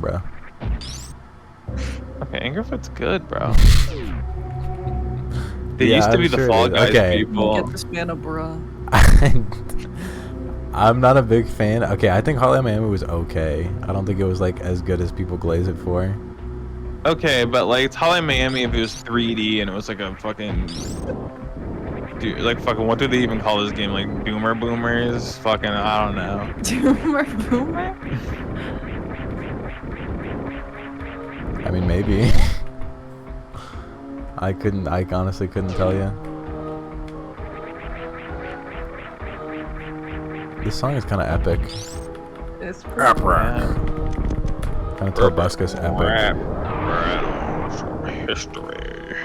Bruh. Okay, Angerfoot's good, bro. They Yeah, used to I'm be the sure it Fall is. Guys Okay. people. Get this man a bruh. I'm not a big fan. Okay, I think Hotline Miami was okay. I don't think it was like as good as people glaze it for. Okay, but like it's Hotline Miami if it was 3D and it was like a fucking dude, like fucking what do they even call this game? Like Doomer Boomers? Fucking I don't know. Doomer Boomer? I mean, maybe. I honestly couldn't tell you. This song is kind of epic. It's Kind of Tobuscus epic. History.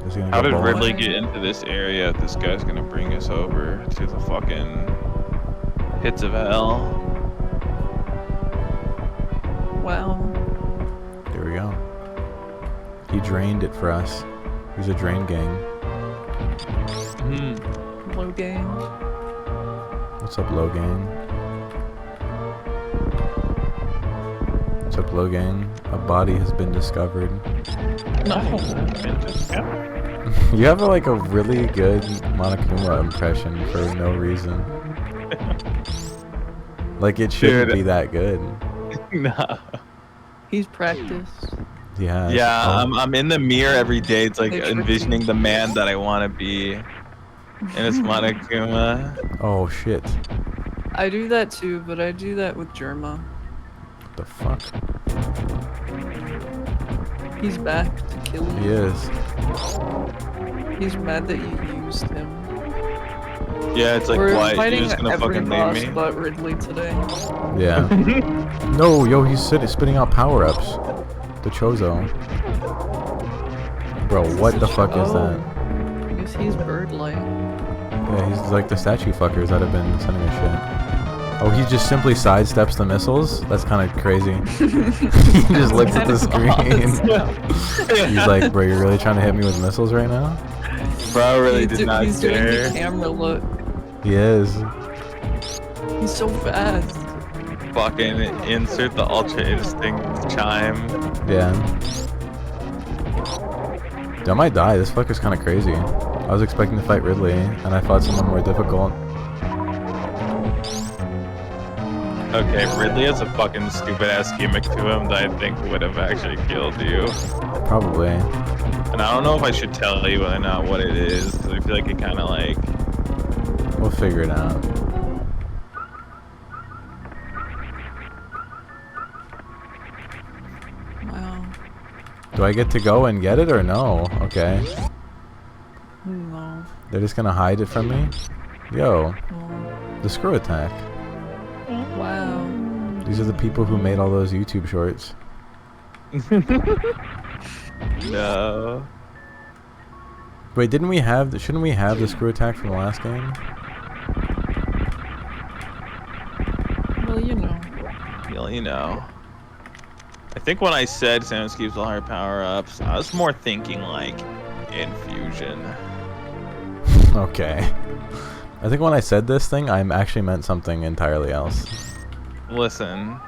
Is he gonna How go did bowling? Ridley get into this area if this guy's gonna bring us over to the fucking pits of hell? Wow. Here we go. He drained it for us. He's a drain gang. Hmm. Low game. What's up, low gang? What's up, low gang? A body has been discovered. No. You have like a really good Monokuma impression for no reason. Like it shouldn't Dude. be that good. No. He's practiced. Yeah. Yeah, Oh, I'm in the mirror every day. It's like They tricked envisioning you. the man that I want to be. And it's Monokuma. oh shit. I do that too, but I do that with Germa. What the fuck? He's back to kill He you. is. He's mad that you used him. Yeah, it's like, We're what? fighting You're just gonna every fucking boss leave me? but Ridley today. Yeah. No, yo, he's spitting out power-ups. The Chozo. Bro, what the fuck is that? I guess he's bird-like. Yeah, he's like the statue fuckers that have been sending me shit. Oh, he just simply sidesteps the missiles? That's kind of crazy. He just looks at the screen. He's like, bro, you're really trying to hit me with missiles right now? Bro really did not He's doing the care. camera look. He is. He's so fast. Fucking insert the Ultra Instinct chime. Yeah. Dude, I might die. This fucker's kind of crazy. I was expecting to fight Ridley, and I fought someone more difficult. Okay, Ridley has a fucking stupid ass gimmick to him that I think would have actually killed you. Probably. And I don't know if I should tell you whether or not what it is, because I feel like it kind of like. We'll figure it out. Wow. Do I get to go and get it or no? Okay. No. They're just gonna hide it from me? Yo, No. the screw attack. Wow. These are the people who made all those YouTube shorts. No. Wait, shouldn't we have the screw attack from the last game? Well, you know. Well, you know. I think when I said Samus keeps all her power-ups, I was more thinking like infusion. Okay. I think when I said this thing, I actually meant something entirely else. Listen.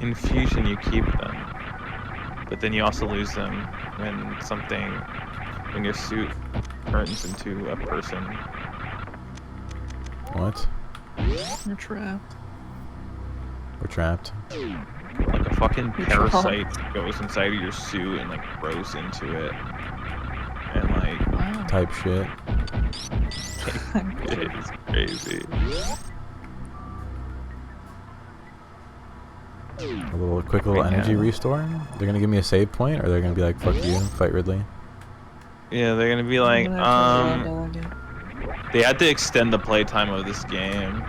Infusion, you keep them. But then you also lose them when your suit turns into a person. What? You're trapped. We're trapped. Like a fucking You're parasite goes inside of your suit and like grows into it. And like, Wow. Type shit. It's crazy. A little quick little Right energy now. restore. They're gonna give me a save point, or they're gonna be like, "Fuck you, fight Ridley." Yeah, they're gonna be I'm like, gonna have to raw dog it. they had to extend the playtime of this game.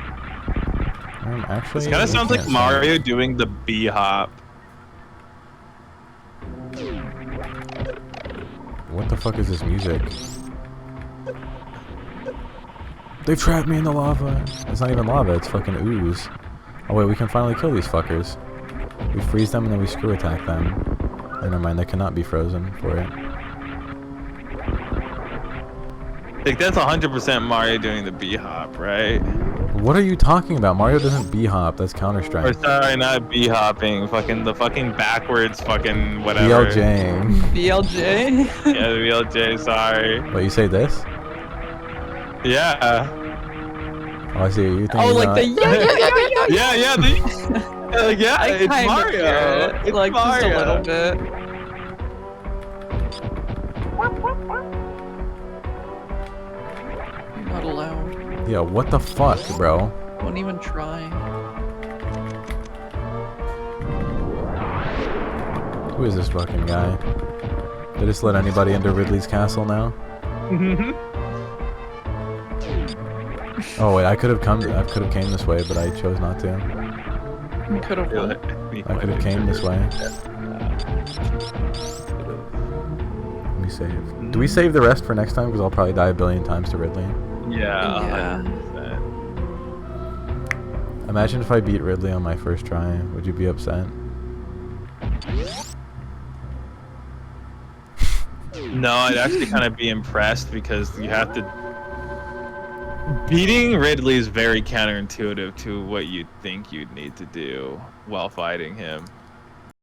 Actually, This kind of we sounds like can't Mario save. doing the B hop. What the fuck is this music? They trapped me in the lava. It's not even lava, it's fucking ooze. Oh wait, we can finally kill these fuckers. We freeze them and then we screw attack them. Oh, never mind, they cannot be frozen for it. Like that's 100% Mario doing the B hop, right? What are you talking about? Mario doesn't B-hop, that's Or Counter-Strike. sorry, not B hopping. Fucking the fucking backwards, fucking whatever. BLJ. BLJ. Yeah, the BLJ. Sorry. What, you say this? Yeah. Oh, I see. You think Oh, like the Yeah, yeah. Yeah, I it's kind of Mario. get it, It's like Mario. just a little bit. You're not allowed. Yeah, what the fuck, bro? Won't even try. Who is this fucking guy? They just let anybody into Ridley's castle now? Oh wait, I could have came this way, but I chose not to. You could have won. I could have came this way. Let me save. Do we save the rest for next time? Because I'll probably die a billion times to Ridley. Yeah. Yeah. 100%. Imagine if I beat Ridley on my first try. Would you be upset? No, I'd actually kind of be impressed because you have to. Beating Ridley is very counterintuitive to what you'd think you'd need to do while fighting him.